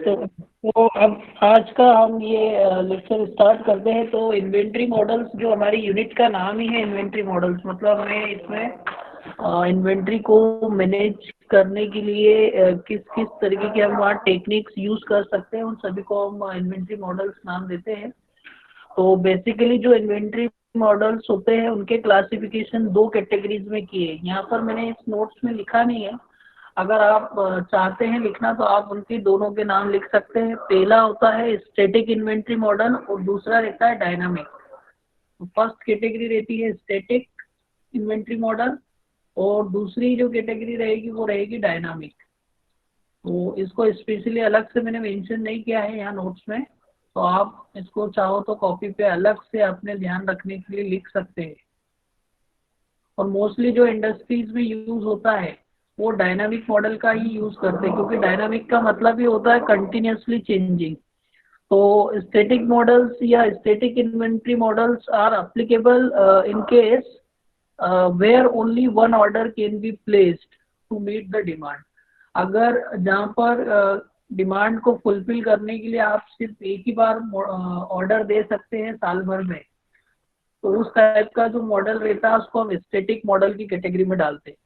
तो अब आज का हम ये लेक्चर स्टार्ट करते हैं। तो इन्वेंट्री मॉडल्स, जो हमारी यूनिट का नाम ही है इन्वेंट्री मॉडल्स, मतलब हमें इसमें इन्वेंट्री को मैनेज करने के लिए किस किस तरीके के हम वहाँ टेक्निक्स यूज़ कर सकते हैं, उन सभी को हम इन्वेंट्री मॉडल्स नाम देते हैं। तो बेसिकली जो इन्वेंट्री मॉडल्स होते हैं उनके क्लासिफिकेशन दो कैटेगरीज में किए हैं। यहाँ पर मैंने इस नोट्स में लिखा नहीं है, अगर आप चाहते हैं लिखना तो आप उनके दोनों के नाम लिख सकते हैं। पहला होता है स्टैटिक इन्वेंट्री मॉडल और दूसरा रहता है डायनामिक। तो फर्स्ट कैटेगरी रहती है स्टैटिक इन्वेंट्री मॉडल और दूसरी जो कैटेगरी रहेगी वो रहेगी डायनामिक। तो इसको स्पेशली अलग से मैंने मेंशन नहीं किया है यहाँ नोट्स में, तो आप इसको चाहो तो कॉपी पे अलग से अपने ध्यान रखने के लिए लिख सकते हैं। और मोस्टली जो इंडस्ट्रीज में यूज होता है वो डायनामिक मॉडल का ही यूज करते हैं, क्योंकि डायनामिक का मतलब ही होता है कंटिन्यूअसली चेंजिंग। तो स्टैटिक मॉडल्स या static inventory models are applicable in case where only one order can be placed to meet the demand. अगर जहाँ पर डिमांड को फुलफिल करने के लिए आप सिर्फ एक ही बार ऑर्डर दे सकते हैं साल भर में, तो उस टाइप का जो मॉडल रहता है उसको हम स्टैटिक मॉडल की कैटेगरी में डालते हैं।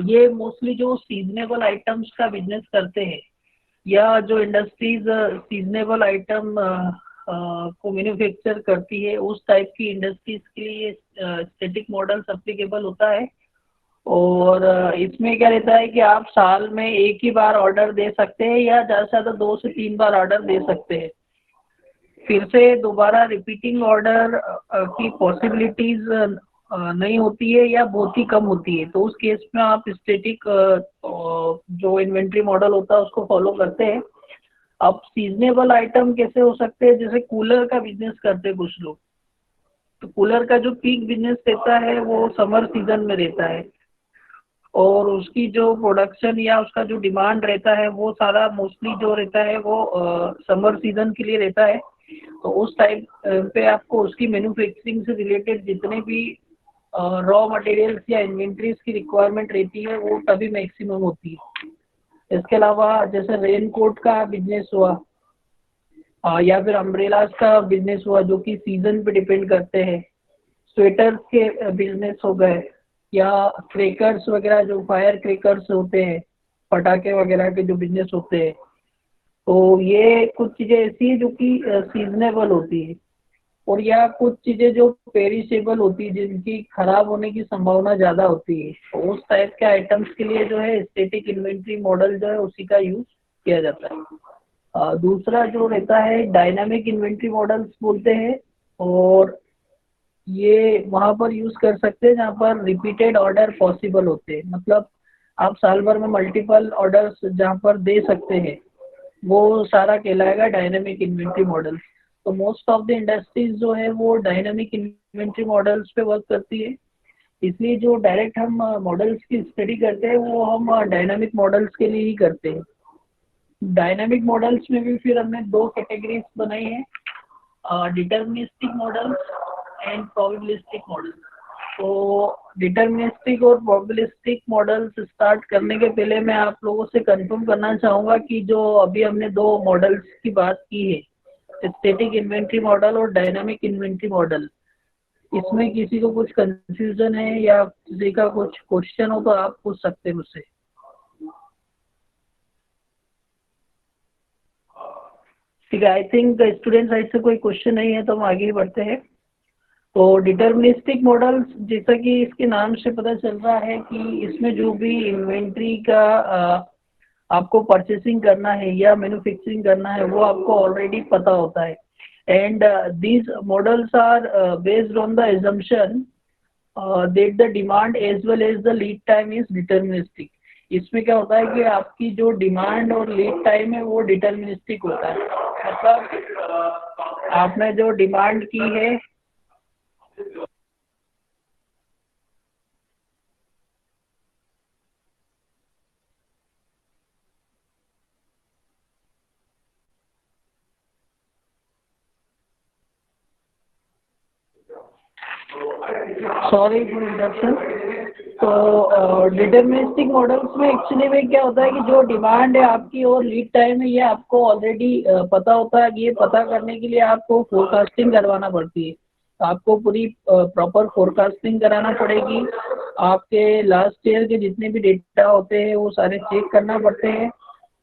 ये मोस्टली जो सीजनेबल आइटम्स का बिजनेस करते हैं या जो इंडस्ट्रीज सीजनेबल आइटम को मैन्युफैक्चर करती है, उस टाइप की इंडस्ट्रीज के लिए स्टैटिक मॉडल्स एप्लीकेबल होता है। और इसमें क्या रहता है कि आप साल में एक ही बार ऑर्डर दे सकते हैं या ज़्यादा से ज़्यादा 2 से 3 बार ऑर्डर दे सकते हैं। फिर से दोबारा रिपीटिंग ऑर्डर की पॉसिबिलिटीज नहीं होती है या बहुत ही कम होती है। तो उस केस में आप स्टैटिक जो इन्वेंट्री मॉडल होता है उसको फॉलो करते हैं। अब सीजनेबल आइटम कैसे हो सकते हैं, जैसे कूलर का बिजनेस करते हैं कुछ लोग। तो कूलर का जो पीक बिजनेस रहता है वो समर सीजन में रहता है, और उसकी जो प्रोडक्शन या उसका जो डिमांड रहता है वो सारा मोस्टली जो रहता है वो समर सीजन के लिए रहता है। तो उस टाइम पे आपको उसकी मैन्युफैक्चरिंग से रिलेटेड जितने भी रॉ मटेरियल्स या इन्वेंट्रीज की रिक्वायरमेंट रहती है वो तभी मैक्सिमम होती है। इसके अलावा जैसे रेन कोट का बिजनेस हुआ, या फिर अम्ब्रेलाज का बिजनेस हुआ जो कि सीजन पे डिपेंड करते हैं। स्वेटर्स के बिजनेस हो गए, या क्रैकर्स वगैरह जो फायर क्रैकर्स होते हैं, पटाखे वगैरह के जो बिजनेस होते हैं। तो ये कुछ चीज़ें ऐसी है जो कि सीजनेबल होती है, और या कुछ चीज़ें जो पेरिशेबल होती है जिनकी खराब होने की संभावना ज़्यादा होती है। तो उस टाइप के आइटम्स के लिए जो है स्टैटिक इन्वेंट्री मॉडल जो है उसी का यूज किया जाता है। दूसरा जो रहता है डायनामिक इन्वेंट्री मॉडल्स बोलते हैं, और ये वहाँ पर यूज कर सकते हैं जहाँ पर रिपीटेड ऑर्डर पॉसिबल होते हैं। मतलब आप साल भर में मल्टीपल ऑर्डर्स जहाँ पर दे सकते हैं वो सारा कहलाएगा डायनामिक इन्वेंट्री मॉडल। तो मोस्ट ऑफ द इंडस्ट्रीज जो है वो डायनामिक इन्वेंट्री मॉडल्स पे वर्क करती है। इसलिए जो डायरेक्ट हम मॉडल्स की स्टडी करते हैं वो हम डायनामिक मॉडल्स के लिए ही करते हैं। डायनामिक मॉडल्स में भी फिर हमने दो कैटेगरीज बनाई है, deterministic models and probabilistic models. तो डिटर्मिनिस्टिक और प्रोबेबिलिस्टिक मॉडल्स स्टार्ट करने के पहले मैं आप लोगों से कंफर्म करना चाहूँगा कि जो अभी हमने दो मॉडल्स की बात की है, स्टैटिक इन्वेंट्री मॉडल और डायनामिक इन्वेंट्री मॉडल, इसमें किसी को कुछ कंफ्यूजन है या किसी का कुछ क्वेश्चन हो तो आप पूछ सकते हैं मुझसे। ठीक है, आई थिंक स्टूडेंट साइड से कोई क्वेश्चन नहीं है तो हम आगे ही बढ़ते हैं। तो डिटर्मिनिस्टिक मॉडल, जैसा कि इसके नाम से पता चल रहा है कि इसमें जो भी इन्वेंट्री का आपको परचेसिंग करना है या मैन्युफैक्चरिंग करना है वो आपको ऑलरेडी पता होता है। And these models are based on the assumption that the demand as well as the lead time is deterministic. इसमें क्या होता है कि आपकी जो डिमांड और लीड टाइम है वो डिटर्मिनिस्टिक होता है। मतलब आपने जो डिमांड की है, सॉरी फॉर इंटरप्शन। तो डिटरमिनिस्टिक मॉडल्स में एक्चुअली में क्या होता है कि जो डिमांड है आपकी और लीड टाइम है, ये आपको ऑलरेडी पता होता है कि ये पता करने के लिए आपको फोरकास्टिंग करवाना पड़ती है। तो आपको पूरी प्रॉपर फोरकास्टिंग कराना पड़ेगी। आपके लास्ट ईयर के जितने भी डेटा होते हैं वो सारे चेक करना पड़ते हैं,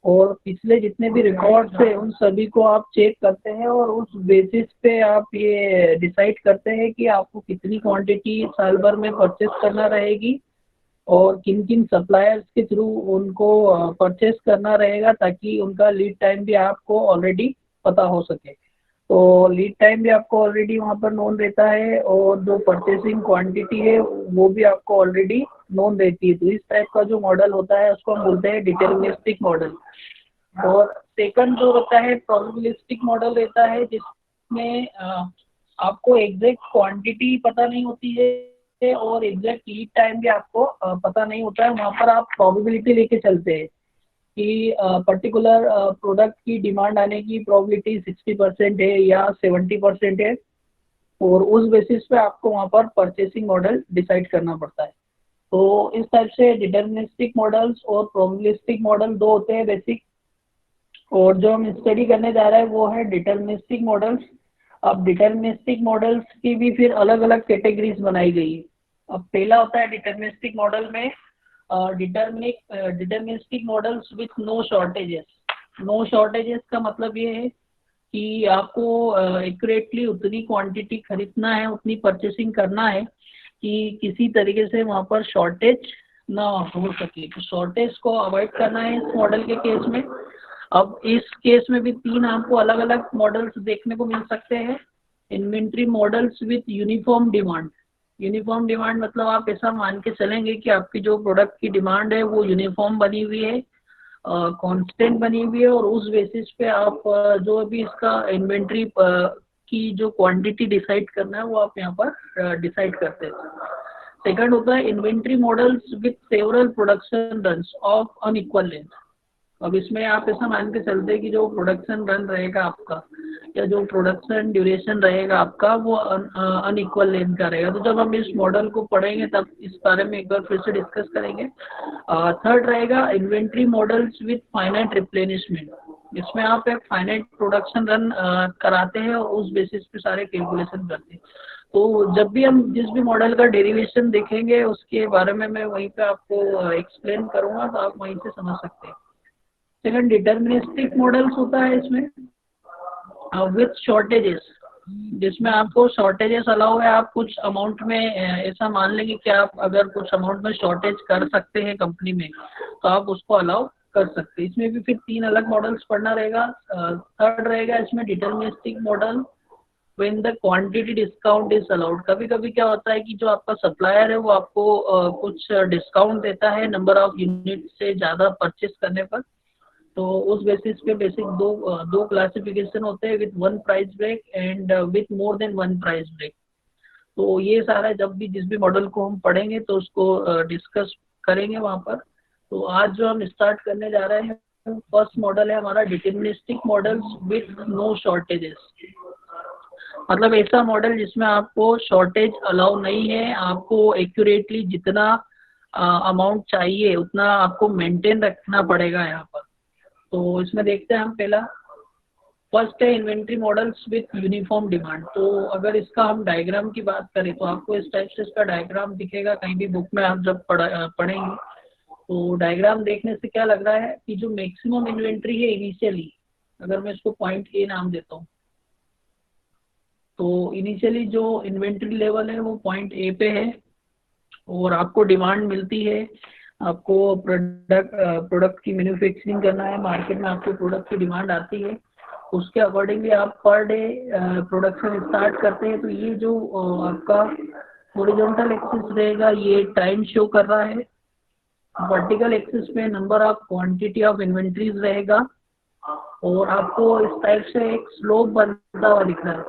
और पिछले जितने भी रिकॉर्ड्स है उन सभी को आप चेक करते हैं, और उस बेसिस पे आप ये डिसाइड करते हैं कि आपको कितनी क्वांटिटी साल भर में परचेस करना रहेगी और किन किन सप्लायर्स के थ्रू उनको परचेस करना रहेगा, ताकि उनका लीड टाइम भी आपको ऑलरेडी पता हो सके। तो लीड टाइम भी आपको ऑलरेडी वहाँ पर नोन रहता है, और जो परचेसिंग क्वांटिटी है वो भी आपको ऑलरेडी नोन रहती है। तो इस टाइप का जो मॉडल होता है उसको हम बोलते हैं डिटर्मिनिस्टिक मॉडल। और सेकंड जो रहता है प्रोबेबिलिस्टिक मॉडल रहता है, जिसमें आपको एग्जैक्ट क्वांटिटी पता नहीं होती है और एग्जैक्ट लीड टाइम भी आपको पता नहीं होता है। वहाँ पर आप प्रोबेबिलिटी लेके चलते हैं कि पर्टिकुलर प्रोडक्ट की डिमांड आने की प्रोबेबिलिटी 60% है या 70% है, और उस बेसिस पे आपको वहाँ पर परचेसिंग मॉडल डिसाइड करना पड़ता है। तो इस टाइप से डिटर्मिनिस्टिक मॉडल्स और प्रोबेबिलिस्टिक मॉडल दो होते हैं बेसिक, और जो हम स्टडी करने जा रहे हैं वो है डिटर्मिनिस्टिक मॉडल्स। अब डिटर्मिनिस्टिक मॉडल्स की भी फिर अलग अलग कैटेगरीज बनाई गई है। अब पहला होता है डिटर्मिनिस्टिक मॉडल में deterministic models with no shortages. No shortages का मतलब ये है कि आपको एक्यूरेटली उतनी क्वांटिटी खरीदना है, उतनी परचेसिंग करना है कि किसी तरीके से वहाँ पर शॉर्टेज ना हो सके। तो शॉर्टेज को अवॉइड करना है इस मॉडल के केस में। अब इस केस में भी तीन आपको अलग अलग मॉडल्स देखने को मिल सकते हैं। Inventory models with uniform demand. Uniform demand मतलब आप ऐसा मान के चलेंगे कि आपकी जो प्रोडक्ट की डिमांड है वो यूनिफॉर्म बनी हुई है, कांस्टेंट बनी हुई है, और उस बेसिस पे आप जो भी इसका इन्वेंट्री की जो क्वांटिटी डिसाइड करना है वो आप यहाँ पर डिसाइड करते हैं। सेकंड होता है inventory models with several production runs off unequal length. अब इसमें आप ऐसा मान के चलते हैं कि जो प्रोडक्शन रन रहेगा आपका या जो प्रोडक्शन ड्यूरेशन रहेगा आपका वो अनइक्वल लेंथ का रहेगा। तो जब हम इस मॉडल को पढ़ेंगे तब इस बारे में एक बार फिर से डिस्कस करेंगे। थर्ड रहेगा inventory models with finite replenishment. इसमें आप एक फाइनाइट प्रोडक्शन रन कराते हैं और उस बेसिस पे सारे कैलकुलेशन करते हैं। तो जब भी हम जिस भी मॉडल का डेरिवेशन देखेंगे उसके बारे में मैं वहीं पे आपको एक्सप्लेन करूंगा, तो आप वहीं से समझ सकते हैं। सेकंड डिटर्मिनिस्टिक मॉडल्स होता है इसमें विथ शॉर्टेजेस, जिसमें आपको शॉर्टेजेस अलाउ है। आप कुछ अमाउंट में ऐसा मान लेंगे कि आप अगर कुछ अमाउंट में शॉर्टेज कर सकते हैं कंपनी में तो आप उसको अलाउ कर सकते हैं। इसमें भी फिर तीन अलग मॉडल्स पढ़ना रहेगा। थर्ड रहेगा इसमें deterministic model when the quantity discount is allowed. कभी कभी क्या होता है कि जो आपका सप्लायर है वो आपको कुछ डिस्काउंट देता है नंबर ऑफ यूनिट से ज़्यादा परचेस करने पर। तो उस बेसिस पे बेसिक दो क्लासिफिकेशन होते हैं, with one price break and with more than one price break. तो ये सारा जब भी जिस भी मॉडल को हम पढ़ेंगे तो उसको डिस्कस करेंगे वहाँ पर। तो आज जो हम स्टार्ट करने जा रहे हैं फर्स्ट मॉडल है हमारा deterministic models with no shortages. मतलब ऐसा मॉडल जिसमें आपको शॉर्टेज अलाउ नहीं है, आपको एक्यूरेटली जितना अमाउंट चाहिए उतना आपको मेंटेन रखना पड़ेगा यहाँ पर। तो इसमें देखते हैं हम पहला फर्स्ट है inventory models with uniform demand. तो अगर इसका हम डायग्राम की बात करें तो आपको इस टाइप से इसका डायग्राम दिखेगा कहीं भी बुक में आप जब पढ़ेंगे। तो डायग्राम देखने से क्या लग रहा है कि जो मैक्सिमम इन्वेंट्री है इनिशियली, अगर मैं इसको पॉइंट ए नाम देता हूँ, तो इनिशियली जो इन्वेंट्री लेवल है वो पॉइंट ए पे है, और आपको डिमांड मिलती है। आपको प्रोडक्ट की मैन्युफैक्चरिंग करना है, मार्केट में आपको प्रोडक्ट की डिमांड आती है, उसके अकॉर्डिंगली आप पर डे प्रोडक्शन स्टार्ट करते हैं। तो ये जो आपका हॉरिजॉन्टल एक्सिस रहेगा ये टाइम शो कर रहा है, वर्टिकल एक्सिस पे number of quantity of inventories रहेगा, और आपको इस टाइप से एक स्लोप बनता हुआ दिख रहा है।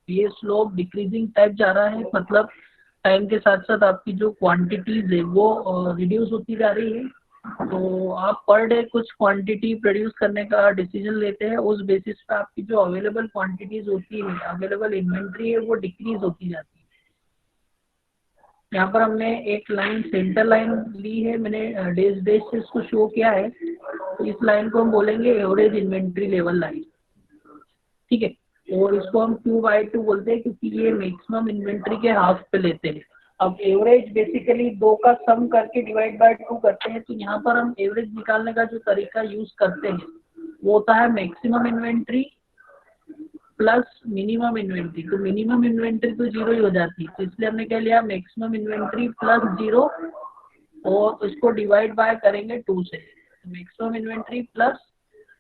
ये स्लोप डिक्रीजिंग टाइप जा रहा है, मतलब टाइम के साथ साथ आपकी जो क्वांटिटीज है वो रिड्यूस होती जा रही है। तो आप पर डे कुछ क्वांटिटी प्रोड्यूस करने का डिसीजन लेते हैं, उस बेसिस पे आपकी जो अवेलेबल क्वांटिटीज होती है, अवेलेबल इन्वेंट्री है वो डिक्रीज होती जाती है। यहाँ पर हमने एक लाइन सेंटर लाइन ली है, मैंने डेज डेज से इसको शो किया है, तो इस लाइन को हम बोलेंगे एवरेज इन्वेंट्री लेवल लाइन, ठीक है। और इसको हम Q/2 बोलते हैं क्योंकि ये मैक्सिमम इन्वेंट्री के हाफ पे लेते हैं। अब एवरेज बेसिकली दो का सम करके डिवाइड बाय 2 करते हैं, तो यहाँ पर हम एवरेज निकालने का जो तरीका यूज करते हैं वो होता है maximum inventory plus minimum inventory. तो मिनिमम इन्वेंट्री तो जीरो ही हो जाती है, तो इसलिए हमने क्या लिया, मैक्सिमम इन्वेंट्री प्लस जीरो, और इसको डिवाइड बाय करेंगे 2 से। Maximum inventory plus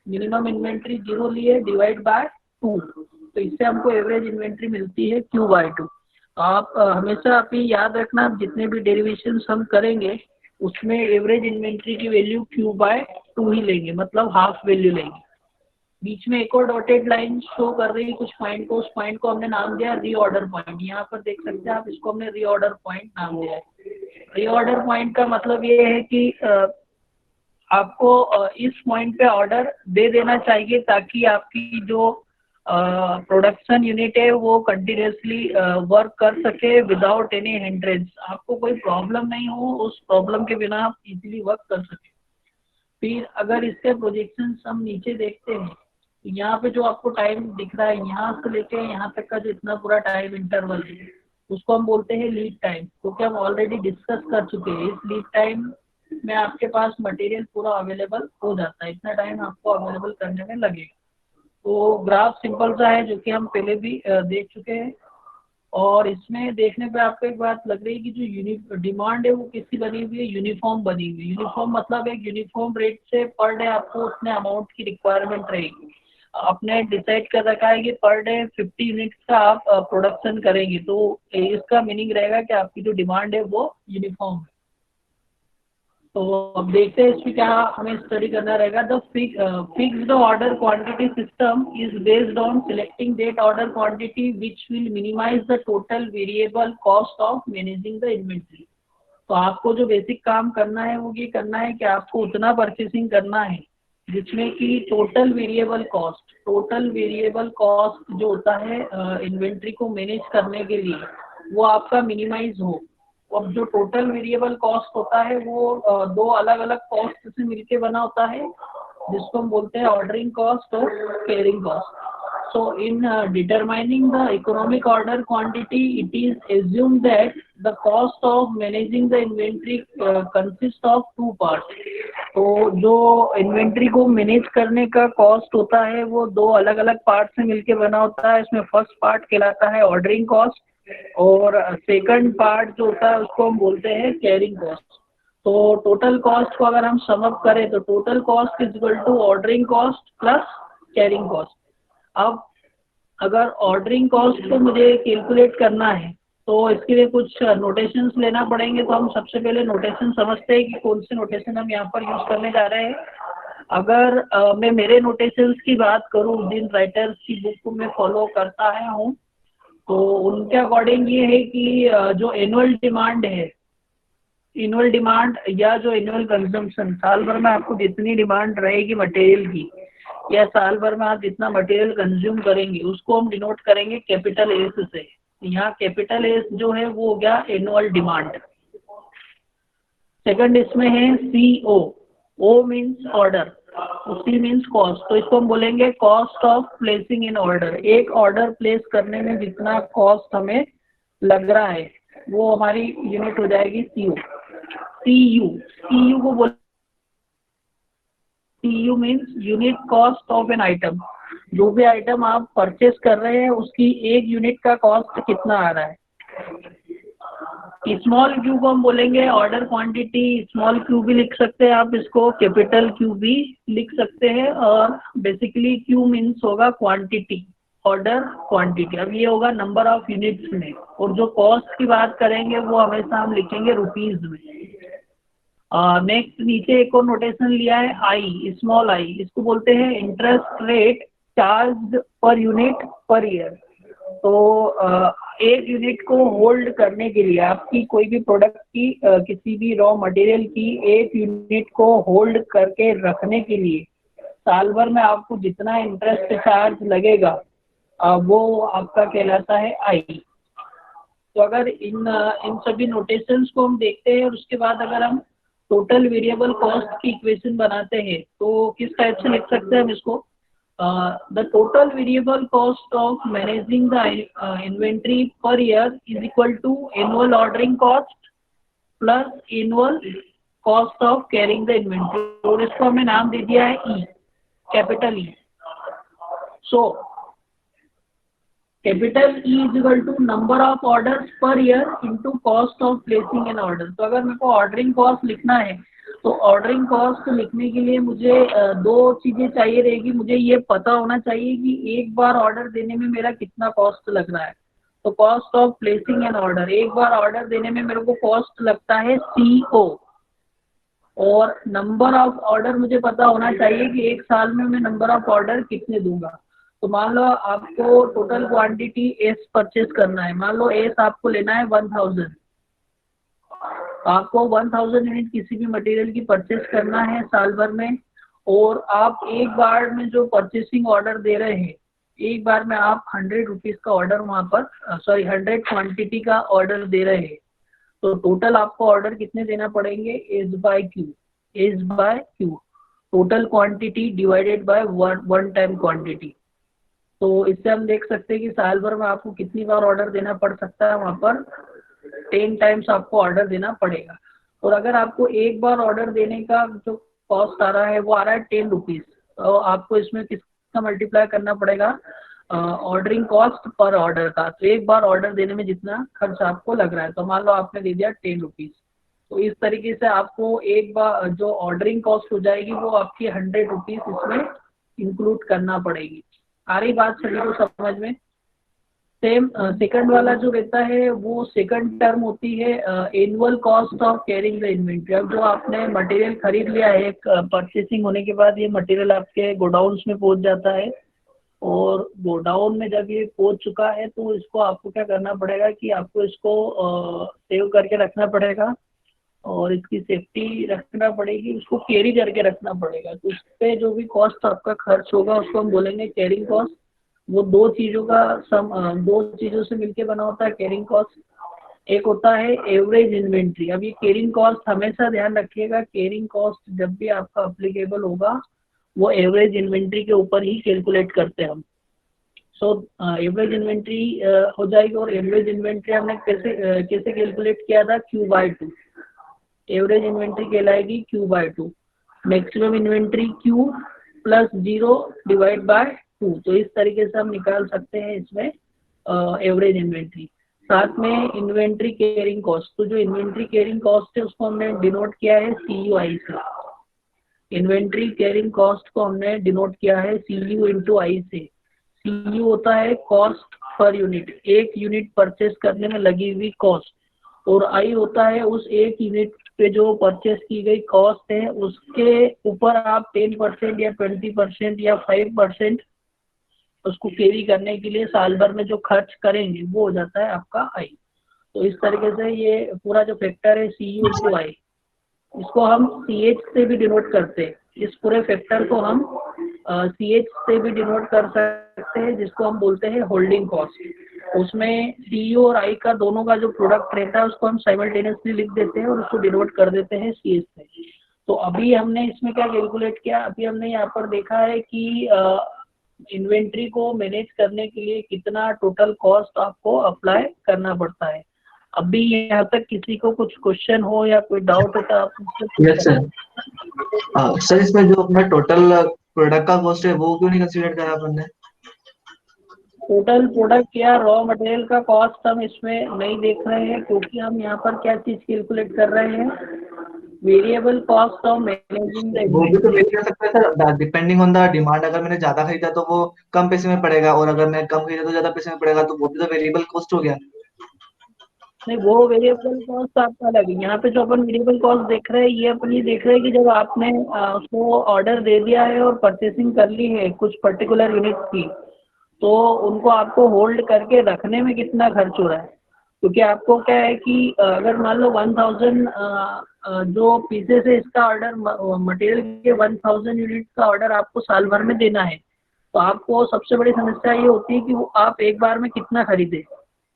minimum inventory zero लिए डिवाइड बाय 2, तो इससे हमको एवरेज इन्वेंट्री मिलती है Q/2। आप हमेशा आप ये याद रखना, आप जितने भी डेरिवेशन हम करेंगे उसमें एवरेज इन्वेंट्री की वैल्यू Q/2 ही लेंगे, मतलब हाफ वैल्यू लेंगे। बीच में एक और डॉटेड लाइन शो कर रही है कुछ पॉइंट को, उस पॉइंट को हमने नाम दिया रीऑर्डर पॉइंट। यहाँ पर देख सकते हैं आप, इसको हमने रीऑर्डर पॉइंट नाम दिया है। रीऑर्डर पॉइंट का मतलब ये है कि आपको इस पॉइंट पे ऑर्डर दे देना चाहिए ताकि आपकी जो प्रोडक्शन यूनिट है वो कंटिन्यूसली वर्क कर सके विदाउट एनी हिंड्रेंस, आपको कोई प्रॉब्लम नहीं हो, उस प्रॉब्लम के बिना आप इजीली वर्क कर सके। फिर अगर इसके प्रोजेक्शन हम नीचे देखते हैं, तो यहाँ पे जो आपको टाइम दिख रहा है यहाँ से लेके यहाँ तक का जो इतना पूरा टाइम इंटरवल है उसको हम बोलते हैं लीड टाइम, क्योंकि हम ऑलरेडी डिस्कस कर चुके हैं। इस लीड टाइम में आपके पास मटेरियल पूरा अवेलेबल हो जाता है, इतना टाइम आपको अवेलेबल करने में लगेगा। तो ग्राफ सिंपल सा है जो कि हम पहले भी देख चुके हैं, और इसमें देखने पे आपको एक बात लग रही है कि जो डिमांड है वो किसकी बनी हुई है, यूनिफॉर्म बनी हुई है। यूनिफॉर्म मतलब एक यूनिफॉर्म रेट से पर डे आपको उतने अमाउंट की रिक्वायरमेंट रहेगी। आपने डिसाइड कर रखा है कि पर डे 50 यूनिट्स का आप प्रोडक्शन करेंगे, तो इसका मीनिंग रहेगा कि आपकी जो डिमांड है वो यूनिफॉर्म है। तो अब देखते हैं इसमें क्या हमें स्टडी करना रहेगा। The fixed order quantity system is based on selecting that order quantity which will minimise the total variable cost of managing the inventory. तो आपको जो बेसिक काम करना है वो ये करना है कि आपको उतना परचेसिंग करना है जिसमें कि टोटल वेरिएबल कॉस्ट जो होता है इन्वेंट्री को मैनेज करने के लिए वो आपका मिनिमाइज हो। अब जो टोटल वेरिएबल कॉस्ट होता है वो दो अलग अलग कॉस्ट से मिलके बना होता है, जिसको हम बोलते हैं ऑर्डरिंग कॉस्ट और carrying cost. So in determining the economic order quantity, it is assumed that the cost of managing the inventory consists of two parts. तो जो इन्वेंट्री को मैनेज करने का कॉस्ट होता है वो दो अलग अलग पार्ट से मिलके बना होता है। इसमें फर्स्ट पार्ट कहलाता है ऑर्डरिंग कॉस्ट, और सेकंड पार्ट जो होता है उसको हम बोलते हैं कैरिंग कॉस्ट। तो टोटल कॉस्ट को अगर हम सम अप करें तो total cost is equal to ordering cost plus carrying cost. अब अगर ऑर्डरिंग कॉस्ट को मुझे कैलकुलेट करना है तो इसके लिए कुछ नोटेशंस लेना पड़ेंगे। तो हम सबसे पहले नोटेशन समझते हैं कि कौन से नोटेशन हम यहाँ पर यूज करने जा रहे हैं। अगर मैं मेरे नोटेशंस की बात करूँ, जिन राइटर्स की बुक को मैं फॉलो करता आया हूँ, तो उनके अकॉर्डिंग ये है कि जो एनुअल डिमांड है, एनुअल डिमांड या जो एनुअल कंजम्पशन, साल भर में आपको जितनी डिमांड रहेगी मटेरियल की या साल भर में आप जितना मटेरियल कंज्यूम करेंगे उसको हम डिनोट करेंगे कैपिटल एस से। यहाँ कैपिटल एस जो है वो हो गया एनुअल डिमांड। सेकंड इसमें है CO, O means order, C means cost. तो इसको हम बोलेंगे cost of placing in order. एक ऑर्डर प्लेस करने में जितना कॉस्ट हमें लग रहा है वो हमारी यूनिट हो जाएगी CU को बोल CU means unit cost of an item. जो भी आइटम आप परचेस कर रहे हैं उसकी एक यूनिट का कॉस्ट कितना आ रहा है। स्मॉल क्यू को हम बोलेंगे ऑर्डर क्वांटिटी, स्मॉल क्यू भी लिख सकते हैं आप, इसको कैपिटल क्यू भी लिख सकते हैं। और बेसिकली क्यू मीन्स होगा क्वांटिटी, ऑर्डर क्वांटिटी। अब ये होगा नंबर ऑफ यूनिट्स में, और जो कॉस्ट की बात करेंगे वो हमेशा हम लिखेंगे रुपीज में। नेक्स्ट नीचे एक और नोटेशन लिया है आई, स्मॉल आई, इसको बोलते हैं interest rate charge per unit पर ईयर। तो एक यूनिट को होल्ड करने के लिए, आपकी कोई भी प्रोडक्ट की किसी भी रॉ मटेरियल की एक यूनिट को होल्ड करके रखने के लिए साल भर में आपको जितना इंटरेस्ट चार्ज लगेगा वो आपका कहलाता है आई। तो अगर इन सभी नोटेशंस को हम देखते हैं और उसके बाद अगर हम टोटल वेरिएबल कॉस्ट की इक्वेशन बनाते हैं तो किस टाइप से लिख सकते हैं हम इसको? The total variable cost of managing the inventory per year is equal to annual ordering cost plus annual cost of carrying the inventory, और इसको हमने नाम दे दिया है E, capital E. So capital E is equal to number of orders per year into cost of placing an order. तो अगर मेरे को ऑर्डरिंग कॉस्ट लिखना है तो ऑर्डरिंग कॉस्ट लिखने के लिए मुझे दो चीजें चाहिए रहेगी। मुझे ये पता होना चाहिए कि एक बार ऑर्डर देने में मेरा कितना कॉस्ट लग रहा है। तो cost of placing an order, एक बार ऑर्डर देने में मेरे को कॉस्ट लगता है CO, और नंबर ऑफ ऑर्डर मुझे पता होना चाहिए कि एक साल में मैं नंबर ऑफ ऑर्डर कितने दूंगा। तो मान लो आपको टोटल क्वांटिटी एस परचेज करना है, मान लो एस आपको लेना है 1000, आपको 1000 यूनिट किसी भी मटेरियल की परचेज करना है साल भर में, और आप एक बार में जो परचेसिंग ऑर्डर दे रहे हैं, एक बार में आप 100 रुपीज का ऑर्डर वहाँ पर 100 क्वांटिटी का ऑर्डर दे रहे हैं, तो टोटल आपको ऑर्डर कितने देना पड़ेंगे? S by Q, total quantity divided by one time quantity. तो इससे हम देख सकते हैं कि साल भर में आपको कितनी बार ऑर्डर देना पड़ सकता है, वहाँ पर 10 टाइम्स आपको ऑर्डर देना पड़ेगा। और अगर आपको एक बार ऑर्डर देने का जो कॉस्ट आ रहा है वो आ रहा है 10 रुपीज, तो आपको इसमें किसका मल्टीप्लाई करना पड़ेगा? ऑर्डरिंग कॉस्ट पर ऑर्डर का। तो एक बार ऑर्डर देने में जितना खर्च आपको लग रहा है, तो मान लो आपने दे दिया 10 रुपीज, तो इस तरीके से आपको एक बार जो ऑर्डरिंग कॉस्ट हो जाएगी वो आपकी 100 रुपीज इसमें इंक्लूड करना पड़ेगी। आ रही बात सभी को समझ में? सेम सेकंड वाला जो रहता है वो सेकंड टर्म होती है annual cost of carrying the inventory. अब जो आपने मटेरियल खरीद लिया है, परचेसिंग होने के बाद ये मटेरियल आपके गोडाउन्स में पहुंच जाता है, और गोडाउन में जब ये पहुंच चुका है तो इसको आपको क्या करना पड़ेगा कि आपको इसको सेव करके रखना पड़ेगा और इसकी सेफ्टी रखना पड़ेगी, उसको कैरी करके रखना पड़ेगा। तो उस पर जो भी कॉस्ट आपका खर्च होगा उसको हम बोलेंगे कैरिंग कॉस्ट। वो दो चीज़ों से मिलके बना होता है कैरिंग कॉस्ट। एक होता है एवरेज इन्वेंट्री। अब ये कैरिंग कॉस्ट हमेशा ध्यान रखिएगा, कैरिंग कॉस्ट जब भी आपका अप्लीकेबल होगा वो एवरेज इन्वेंट्री के ऊपर ही कैलकुलेट करते हैं हम। सो एवरेज इन्वेंट्री हो जाएगी, और एवरेज इन्वेंट्री हमने कैसे कैलकुलेट किया था? Q/2। एवरेज इन्वेंट्री कहलाएगी Q/2। Maximum inventory Q plus 0 divide by 2। तो इस तरीके से हम निकाल सकते हैं इसमें एवरेज इन्वेंट्री। साथ में इन्वेंट्री कैरिंग कॉस्ट, तो जो इन्वेंट्री कैरिंग कॉस्ट है उसको हमने डिनोट किया है CUI से। इन्वेंट्री कैरिंग कॉस्ट को हमने डिनोट किया है CU इंटू आई से। CU होता है कॉस्ट पर यूनिट, एक यूनिट परचेस करने में लगी हुई कॉस्ट, और आई होता है उस एक यूनिट पे जो परचेस की गई कॉस्ट है उसके ऊपर आप 10% या 20% या 5% उसको कैरी करने के लिए साल भर में जो खर्च करेंगे वो हो जाता है आपका आई। तो इस तरीके से ये पूरा जो फैक्टर है CU इंटू आई, इसको हम CH से भी डिनोट करते हैं। इस पूरे फैक्टर को हम CH से भी डिनोट कर सकते हैं, जिसको हम बोलते हैं होल्डिंग कॉस्ट। उसमें CU और I का दोनों का जो प्रोडक्ट रहता है उसको हम साइमल्टेनियसली लिख देते हैं और उसको डिनोट कर देते हैं CH से। तो अभी हमने इसमें क्या कैलकुलेट किया? अभी हमने यहाँ पर देखा है कि इन्वेंट्री को मैनेज करने के लिए कितना टोटल कॉस्ट आपको अप्लाई करना पड़ता है। अभी यहाँ तक किसी को कुछ क्वेश्चन हो या कोई डाउट हो तो आप मुझसे यस सर। सर इसमें जो अपना टोटल प्रोडक्ट का कॉस्ट है वो क्यों नहीं कंसीडर करा आपने? टोटल प्रोडक्ट या रॉ मटेरियल का कॉस्ट हम इसमें नहीं देख रहे हैं, क्योंकि हम यहाँ पर क्या चीज कैलकुलेट कर रहे हैं? Variable cost of managing the वो भी तो इन्वेंट्री। वेरी कर सकता है sir, depending on the demand. अगर मैंने ज्यादा खरीदा तो वो कम पैसे में पड़ेगा, और अगर मैं कम खरीदा तो ज्यादा पैसे में पड़ेगा, तो वो भी तो वेरिएबल कॉस्ट हो गया। नहीं, वो वेरिएबल कॉस्ट आपका अलग है। यहाँ पे जो अपन वेरिएबल कॉस्ट देख रहे हैं ये अपन ये देख रहे हैं कि जब आपने उसको ऑर्डर दे दिया है और परचेसिंग कर ली है कुछ पर्टिकुलर यूनिट की, तो उनको आपको होल्ड करके रखने में कितना खर्च हो रहा है। क्योंकि आपको क्या है कि अगर मान लो 1000 जो पीसेस है इसका ऑर्डर, मटेरियल के 1000 यूनिट का ऑर्डर आपको साल भर में देना है, तो आपको सबसे बड़ी समस्या ये होती है कि वो आप एक बार में कितना खरीदे।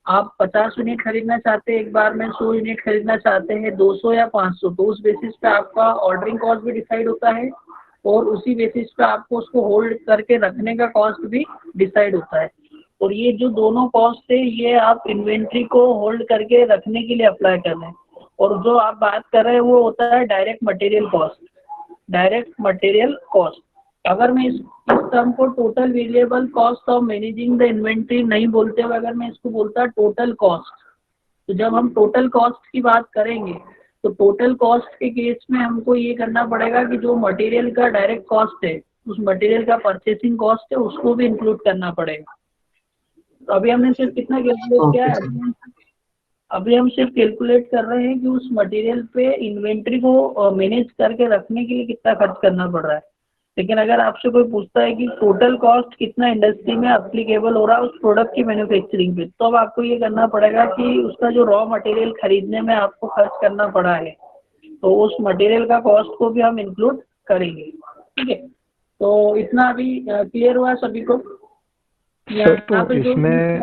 आप 50 यूनिट खरीदना चाहते हैं एक बार में, 100 यूनिट खरीदना चाहते हैं, 200 या 500, तो उस बेसिस पे आपका ऑर्डरिंग कॉस्ट भी डिसाइड होता है और उसी बेसिस पे आपको उसको होल्ड करके रखने का कॉस्ट भी डिसाइड होता है। और ये जो दोनों कॉस्ट है ये आप इन्वेंट्री को होल्ड करके रखने के लिए अप्लाई कर रहे हैं। और जो आप बात कर रहे हैं वो होता है direct material cost. Direct material cost, अगर मैं इस टर्म को total variable cost of managing the inventory नहीं बोलते हुए अगर मैं इसको बोलता टोटल कॉस्ट, तो जब हम टोटल कॉस्ट की बात करेंगे तो टोटल कॉस्ट के केस में हमको ये करना पड़ेगा कि जो मटेरियल का डायरेक्ट कॉस्ट है, उस मटेरियल का परचेसिंग कॉस्ट है, उसको भी इंक्लूड करना पड़ेगा। तो अभी हमने सिर्फ कितना कैलकुलेट किया ओके है, सर। अभी हम सिर्फ कैलकुलेट कर रहे हैं कि उस मटेरियल पे इन्वेंट्री को मैनेज करके रखने के लिए कितना खर्च करना पड़ रहा है। लेकिन अगर आपसे कोई पूछता है कि टोटल कॉस्ट कितना इंडस्ट्री में अप्लीकेबल हो रहा है उस प्रोडक्ट की मैन्युफैक्चरिंग पे, तो अब आपको ये करना पड़ेगा कि उसका जो रॉ मटेरियल खरीदने में आपको खर्च करना पड़ा है, तो उस मटेरियल का कॉस्ट को भी हम इंक्लूड करेंगे। ठीक है, तो इतना अभी क्लियर हुआ सभी को? सर यहाँ तो पे जो इसमें,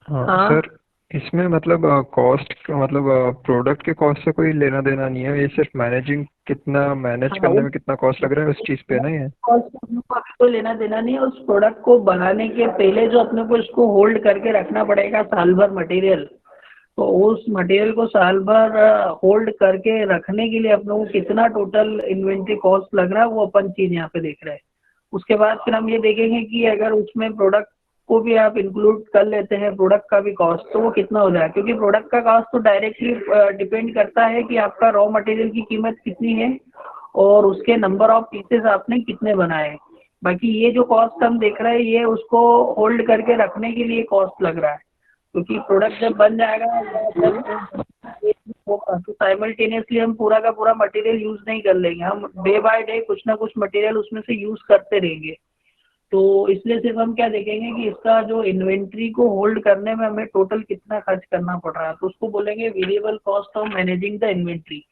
हाँ हाँ, सर, इसमें मतलब कॉस्ट मतलब प्रोडक्ट के कॉस्ट से कोई लेना देना नहीं है, ये सिर्फ मैनेजिंग कितना मैनेज हाँ करने उस में कितना कॉस्ट लग रहा है उस चीज़ पे ना ये। कॉस्ट का अपने को अभी कोई लेना देना नहीं है। उस प्रोडक्ट को बनाने के पहले जो अपने को इसको होल्ड करके रखना पड़ेगा साल भर मटेरियल, तो उस मटेरियल को साल भर होल्ड करके रखने के लिए अपने को कितना टोटल इन्वेंट्री कॉस्ट लग रहा है वो अपन चीज़ यहाँ पे देख रहे हैं। उसके बाद फिर हम ये देखेंगे कि अगर उसमें प्रोडक्ट को भी आप इंक्लूड कर लेते हैं, प्रोडक्ट का भी कॉस्ट, तो वो कितना हो जाएगा, क्योंकि प्रोडक्ट का कॉस्ट तो डायरेक्टली डिपेंड करता है कि आपका रॉ मटेरियल की कीमत कितनी है और उसके नंबर ऑफ पीसेस आपने कितने बनाए हैं। बाकी ये जो कॉस्ट हम देख रहे हैं ये उसको होल्ड करके रखने के लिए कॉस्ट लग रहा है, क्योंकि प्रोडक्ट जब बन जाएगा जब होगा तो साइमल्टेनियसली हम पूरा का पूरा मटेरियल यूज़ नहीं कर लेंगे, हम डे बाय डे कुछ ना कुछ मटेरियल उसमें से यूज़ करते रहेंगे। तो इसलिए सिर्फ हम क्या देखेंगे कि इसका जो इन्वेंट्री को होल्ड करने में हमें टोटल कितना खर्च करना पड़ रहा है, तो उसको बोलेंगे variable cost of managing the inventory.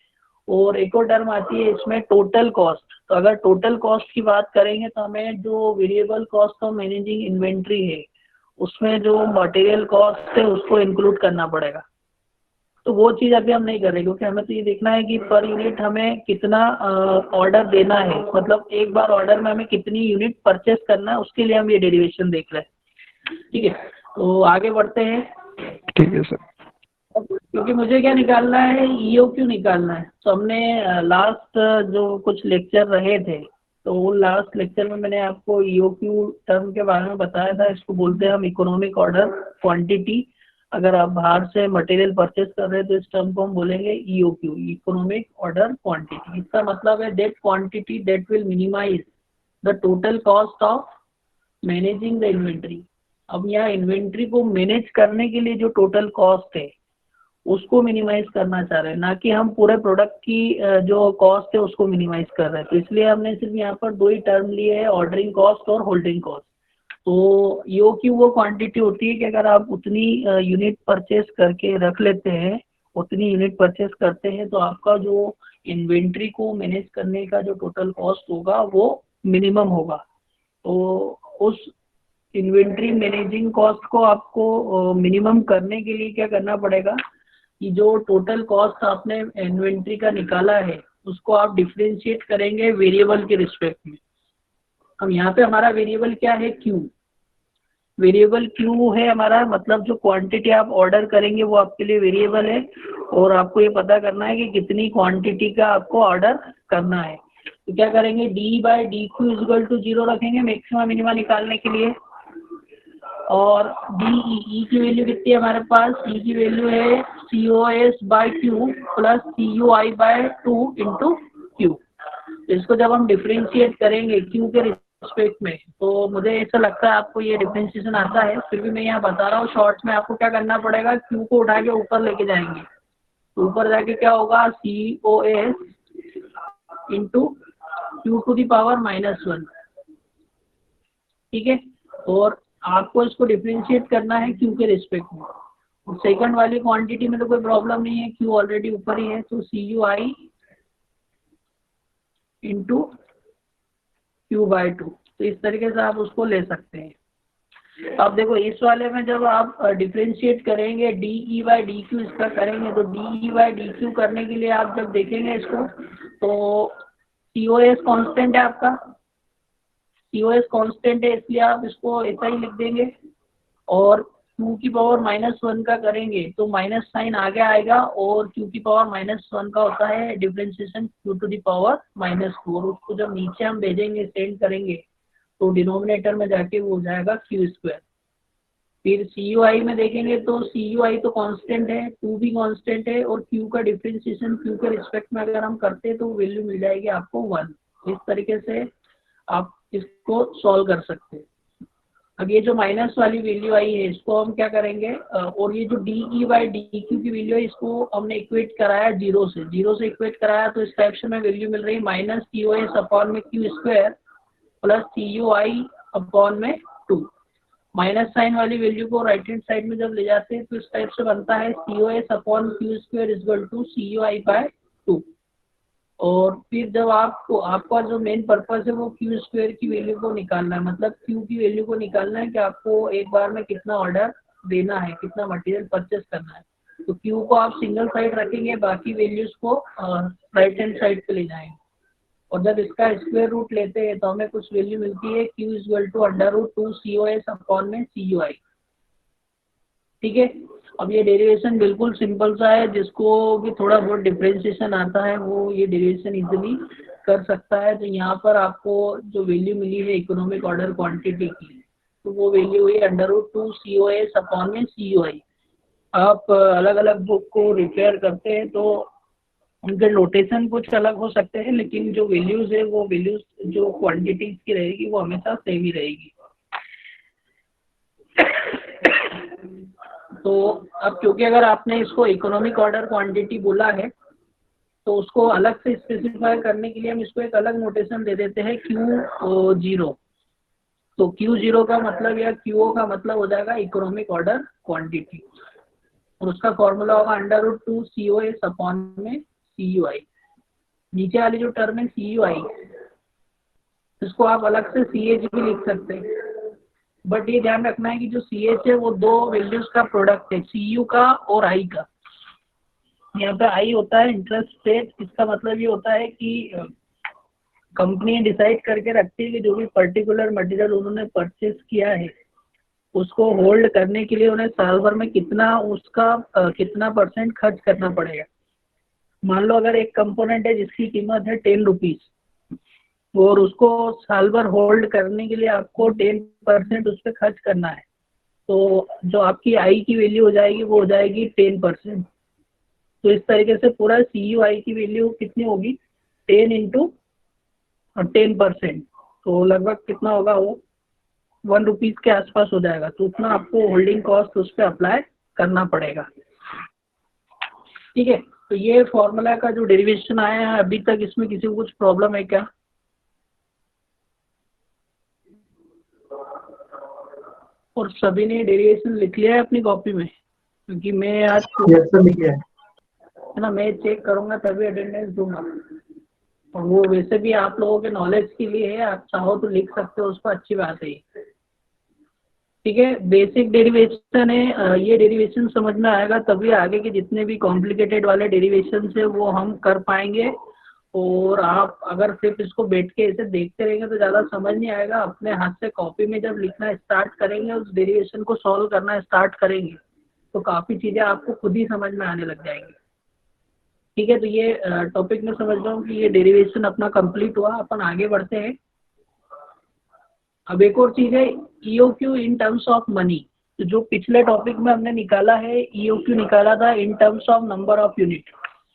और एक और टर्म आती है इसमें टोटल कॉस्ट। तो अगर टोटल कॉस्ट की बात करेंगे तो हमें जो variable cost of managing inventory है उसमें जो मटेरियल कॉस्ट है उसको इंक्लूड करना पड़ेगा। तो वो चीज़ अभी हम नहीं कर रहे क्योंकि हमें तो ये देखना है कि पर यूनिट हमें कितना ऑर्डर देना है, मतलब एक बार ऑर्डर में हमें कितनी यूनिट परचेस करना है, उसके लिए हम ये डेरिवेशन देख रहे हैं। ठीक है, तो आगे बढ़ते हैं। ठीक है सर। क्योंकि मुझे क्या निकालना है, ईओक्यू निकालना है। तो हमने लास्ट जो कुछ लेक्चर रहे थे तो वो लास्ट लेक्चर में मैंने आपको ईओक्यू टर्म के बारे में बताया था। इसको बोलते हैं हम इकोनॉमिक ऑर्डर क्वांटिटी। अगर आप बाहर से मटेरियल परचेस कर रहे हैं तो इस टर्म को हम बोलेंगे ईओक्यू, इकोनॉमिक ऑर्डर क्वांटिटी। इसका मतलब है that quantity that will minimise the total cost of managing the inventory. अब यहाँ इन्वेंट्री को मैनेज करने के लिए जो टोटल कॉस्ट है उसको मिनिमाइज करना चाह रहे हैं, ना कि हम पूरे प्रोडक्ट की जो कॉस्ट है उसको मिनिमाइज कर रहे हैं। तो इसलिए हमने सिर्फ यहाँ पर दो ही टर्म लिए हैं, ऑर्डरिंग कॉस्ट और होल्डिंग कॉस्ट। तो यो की वो क्वांटिटी होती है कि अगर आप उतनी यूनिट परचेस करके रख लेते हैं, उतनी यूनिट परचेस करते हैं तो आपका जो इन्वेंट्री को मैनेज करने का जो टोटल कॉस्ट होगा वो मिनिमम होगा। तो उस इन्वेंट्री मैनेजिंग कॉस्ट को आपको मिनिमम करने के लिए क्या करना पड़ेगा कि जो टोटल कॉस्ट आपने इन्वेंट्री का निकाला है उसको आप डिफरेंशिएट करेंगे वेरिएबल के रिस्पेक्ट में। हम यहाँ पे हमारा वेरिएबल क्या है, क्यू। वेरिएबल क्यू है हमारा, मतलब जो क्वांटिटी आप ऑर्डर करेंगे वो आपके लिए वेरिएबल है और आपको ये पता करना है कि कितनी क्वांटिटी का आपको ऑर्डर करना है। तो क्या करेंगे, d by d q equal to 0 रखेंगे मैक्सिमम मिनिमा निकालने के लिए। और डी की वैल्यू कितनी है हमारे पास, ई की वैल्यू है C O S by Q plus C U I by 2 into Q. तो इसको जब हम डिफ्रेंशिएट करेंगे क्यू के रिस्पेक्ट में, तो मुझे ऐसा लगता है आपको ये डिफ्रेंशिएशन आता है, फिर भी मैं यहाँ बता रहा हूँ शॉर्ट में। आपको क्या करना पड़ेगा, क्यू को उठा के ऊपर लेके जाएंगे तो ऊपर जाके क्या होगा, C O S into Q to the power -1। ठीक है, और आपको इसको डिफ्रेंशिएट करना है क्यू के रिस्पेक्ट में। और सेकंड वाली क्वांटिटी में तो कोई प्रॉब्लम नहीं है, क्यू ऑलरेडी ऊपर ही है, तो C U I into Q by 2। तो इस तरीके से आप उसको ले सकते हैं। अब देखो इस वाले में जब आप डिफ्रेंशिएट करेंगे D E by d Q इसका करेंगे, तो D E by d Q करने के लिए आप जब देखेंगे इसको तो सी ओ एस कॉन्स्टेंट है आपका, सी ओ एस कॉन्स्टेंट है इसलिए आप इसको ऐसा ही लिख देंगे। और q की पावर -1 का करेंगे तो माइनस साइन आगे आएगा, और q की पावर -1 का होता है differentiation q to the power -2, और उसको जब नीचे हम भेजेंगे सेंड करेंगे तो डिनोमिनेटर में जाके वो हो जाएगा q²। फिर CUI में देखेंगे तो CUI तो कांस्टेंट है, 2 भी कांस्टेंट है, और q का डिफरेंशिएशन q के रिस्पेक्ट में अगर हम करते हैं तो वैल्यू मिल जाएगी आपको 1। इस तरीके से आप इसको सॉल्व कर सकते हैं। अब ये जो माइनस वाली वैल्यू आई है इसको हम क्या करेंगे, और ये जो D E by d Q की वैल्यू है इसको हमने इक्वेट कराया जीरो से इक्वेट कराया, तो इस टाइप से हमें वैल्यू मिल रही है minus C O S upon में q² प्लस सी यू आई अपॉन में 2। माइनस साइन वाली वैल्यू को राइट हैंड साइड में जब ले जाते हैं तो इस टाइप से बनता है C O S upon q² equal to C U I by 2। और फिर जब आपका जो मेन पर्पस है वो q² की वैल्यू को निकालना है, मतलब q की वैल्यू को निकालना है कि आपको एक बार में कितना ऑर्डर देना है, कितना मटेरियल परचेस करना है। तो q को आप सिंगल साइड रखेंगे, बाकी वैल्यूज को राइट हैंड साइड पे ले जाएंगे, और जब इसका स्क्वायर रूट लेते हैं तो हमें कुछ वैल्यू मिलती है q इक्वल टू √2 COS अपॉन में CUI। ठीक है, अब ये डेरिवेशन बिल्कुल सिंपल सा है, जिसको भी थोड़ा बहुत डिफरेंशिएशन आता है वो ये डेरिवेशन इजीली कर सकता है। तो यहाँ पर आपको जो वैल्यू मिली है इकोनॉमिक ऑर्डर क्वांटिटी की, तो वो वैल्यू हुई √2 COS अपॉन में CUI। आप अलग अलग बुक को रिपेयर करते हैं तो उनके नोटेशन कुछ अलग हो सकते हैं, लेकिन जो वैल्यूज है वो वैल्यूज जो क्वांटिटीज की रहेगी वो हमेशा सेम ही रहेगी। तो अब क्योंकि अगर आपने इसको इकोनॉमिक ऑर्डर क्वांटिटी बोला है तो उसको अलग से स्पेसिफाई करने के लिए हम इसको एक अलग नोटेशन दे देते हैं Q0। तो Q0 का मतलब या QO का मतलब हो जाएगा इकोनॉमिक ऑर्डर क्वांटिटी, और उसका फॉर्मूला होगा √2 COS अपॉन में CUI। नीचे वाली जो टर्म है CUI इसको आप अलग से CH भी लिख सकते हैं, बट ये ध्यान रखना है कि जो CH है वो दो वैल्यूज का प्रोडक्ट है, CU का और I का। यहाँ पे I होता है इंटरेस्ट रेट, इसका मतलब ये होता है कि कंपनी डिसाइड करके रखती है कि जो भी पर्टिकुलर मटेरियल उन्होंने परचेज किया है उसको होल्ड करने के लिए उन्हें साल भर में कितना उसका कितना % खर्च करना पड़ेगा। मान लो अगर एक कंपोनेंट है जिसकी कीमत है 10 रुपीज, और उसको साल भर होल्ड करने के लिए आपको 10% उस पर खर्च करना है, तो जो आपकी आई की वैल्यू हो जाएगी वो हो जाएगी 10%। तो इस तरीके से पूरा CUI की वैल्यू कितनी होगी 10 इंटू 10%, तो लगभग कितना होगा वो 1 रुपीज के आसपास हो जाएगा। तो उतना आपको होल्डिंग कॉस्ट उस पर अप्लाई करना पड़ेगा। ठीक है, तो ये फॉर्मूला का जो डेरिवेशन आया है अभी तक इसमें किसी को कुछ प्रॉब्लम है क्या? और सभी ने डेरिवेशन लिख लिया है अपनी कॉपी में? क्योंकि मैं आज है ना, मैं चेक करूंगा तभी अटेंडेंस दूंगा, और वो वैसे भी आप लोगों के नॉलेज के लिए है, आप चाहो तो लिख सकते हो, उसको अच्छी बात है। ठीक है, बेसिक डेरिवेशन है, ये डेरिवेशन समझ में आएगा तभी आगे के जितने भी कॉम्प्लिकेटेड वाले डेरिवेशन है वो हम कर पाएंगे। और आप अगर सिर्फ इसको बैठ के ऐसे देखते रहेंगे तो ज़्यादा समझ नहीं आएगा। अपने हाथ से कॉपी में जब लिखना स्टार्ट करेंगे, उस डेरिवेशन को सॉल्व करना स्टार्ट करेंगे, तो काफ़ी चीज़ें आपको खुद ही समझ में आने लग जाएंगी। ठीक है, तो ये टॉपिक में समझ रहा हूँ कि ये डेरिवेशन अपना कंप्लीट हुआ, अपन आगे बढ़ते हैं। अब एक और चीज़ है EOQ in terms of money. तो जो पिछले टॉपिक में हमने निकाला है EOQ निकाला था in terms of number of unit.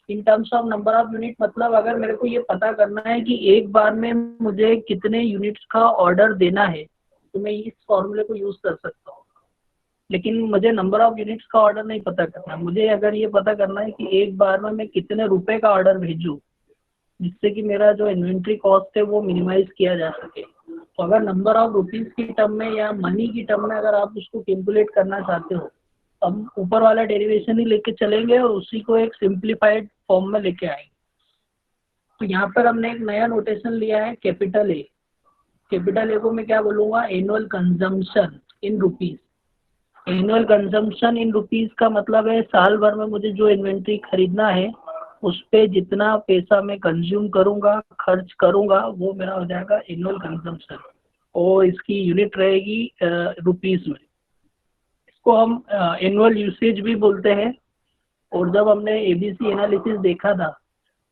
In terms of number of unit मतलब अगर मेरे को ये पता करना है कि एक बार में मुझे कितने यूनिट्स का ऑर्डर देना है तो मैं इस फॉर्मूले को यूज़ कर सकता हूँ। लेकिन मुझे नंबर ऑफ यूनिट्स का ऑर्डर नहीं पता करना, मुझे अगर ये पता करना है कि एक बार में मैं कितने रुपए का ऑर्डर भेजूँ जिससे कि मेरा जो इन्वेंट्री कॉस्ट है वो मिनिमाइज किया जा सके। तो अगर नंबर ऑफ रुपीज़ की टर्म में या मनी की टर्म में अगर आप उसको कैलकुलेट करना चाहते हो, हम ऊपर वाला डेरिवेशन ही लेके चलेंगे और उसी को एक सिंप्लीफाइड फॉर्म में लेके आएंगे। तो यहाँ पर हमने एक नया नोटेशन लिया है कैपिटल ए। कैपिटल ए को मैं क्या बोलूँगा, annual consumption. In rupees. Annual consumption in rupees का मतलब है साल भर में मुझे जो इन्वेंट्री खरीदना है उस पे जितना पैसा मैं कंज्यूम करूंगा, खर्च करूंगा, वो मेरा हो जाएगा एनुअल कंजम्पशन, और इसकी यूनिट रहेगी रुपीस में। इसको हम एनुअल यूसेज भी बोलते हैं। और जब हमने एबीसी एनालिसिस देखा था,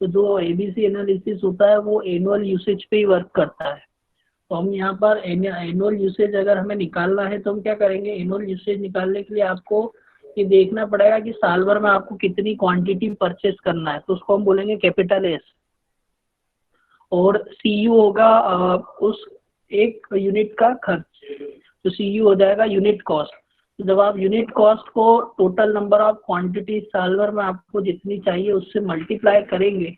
तो जो एबीसी एनालिसिस होता है वो एनुअल यूसेज पे ही वर्क करता है। तो हम यहाँ पर एनुअल यूसेज अगर हमें निकालना है तो हम क्या करेंगे, एनुअल यूसेज निकालने के लिए आपको ये देखना पड़ेगा कि साल भर में आपको कितनी क्वांटिटी परचेस करना है, तो उसको हम बोलेंगे कैपिटल एस। और सीयू होगा उस एक यूनिट का खर्च, तो सीयू हो जाएगा यूनिट कॉस्ट। तो जब आप यूनिट कॉस्ट को टोटल नंबर ऑफ क्वांटिटी साल भर में आपको जितनी चाहिए उससे मल्टीप्लाई करेंगे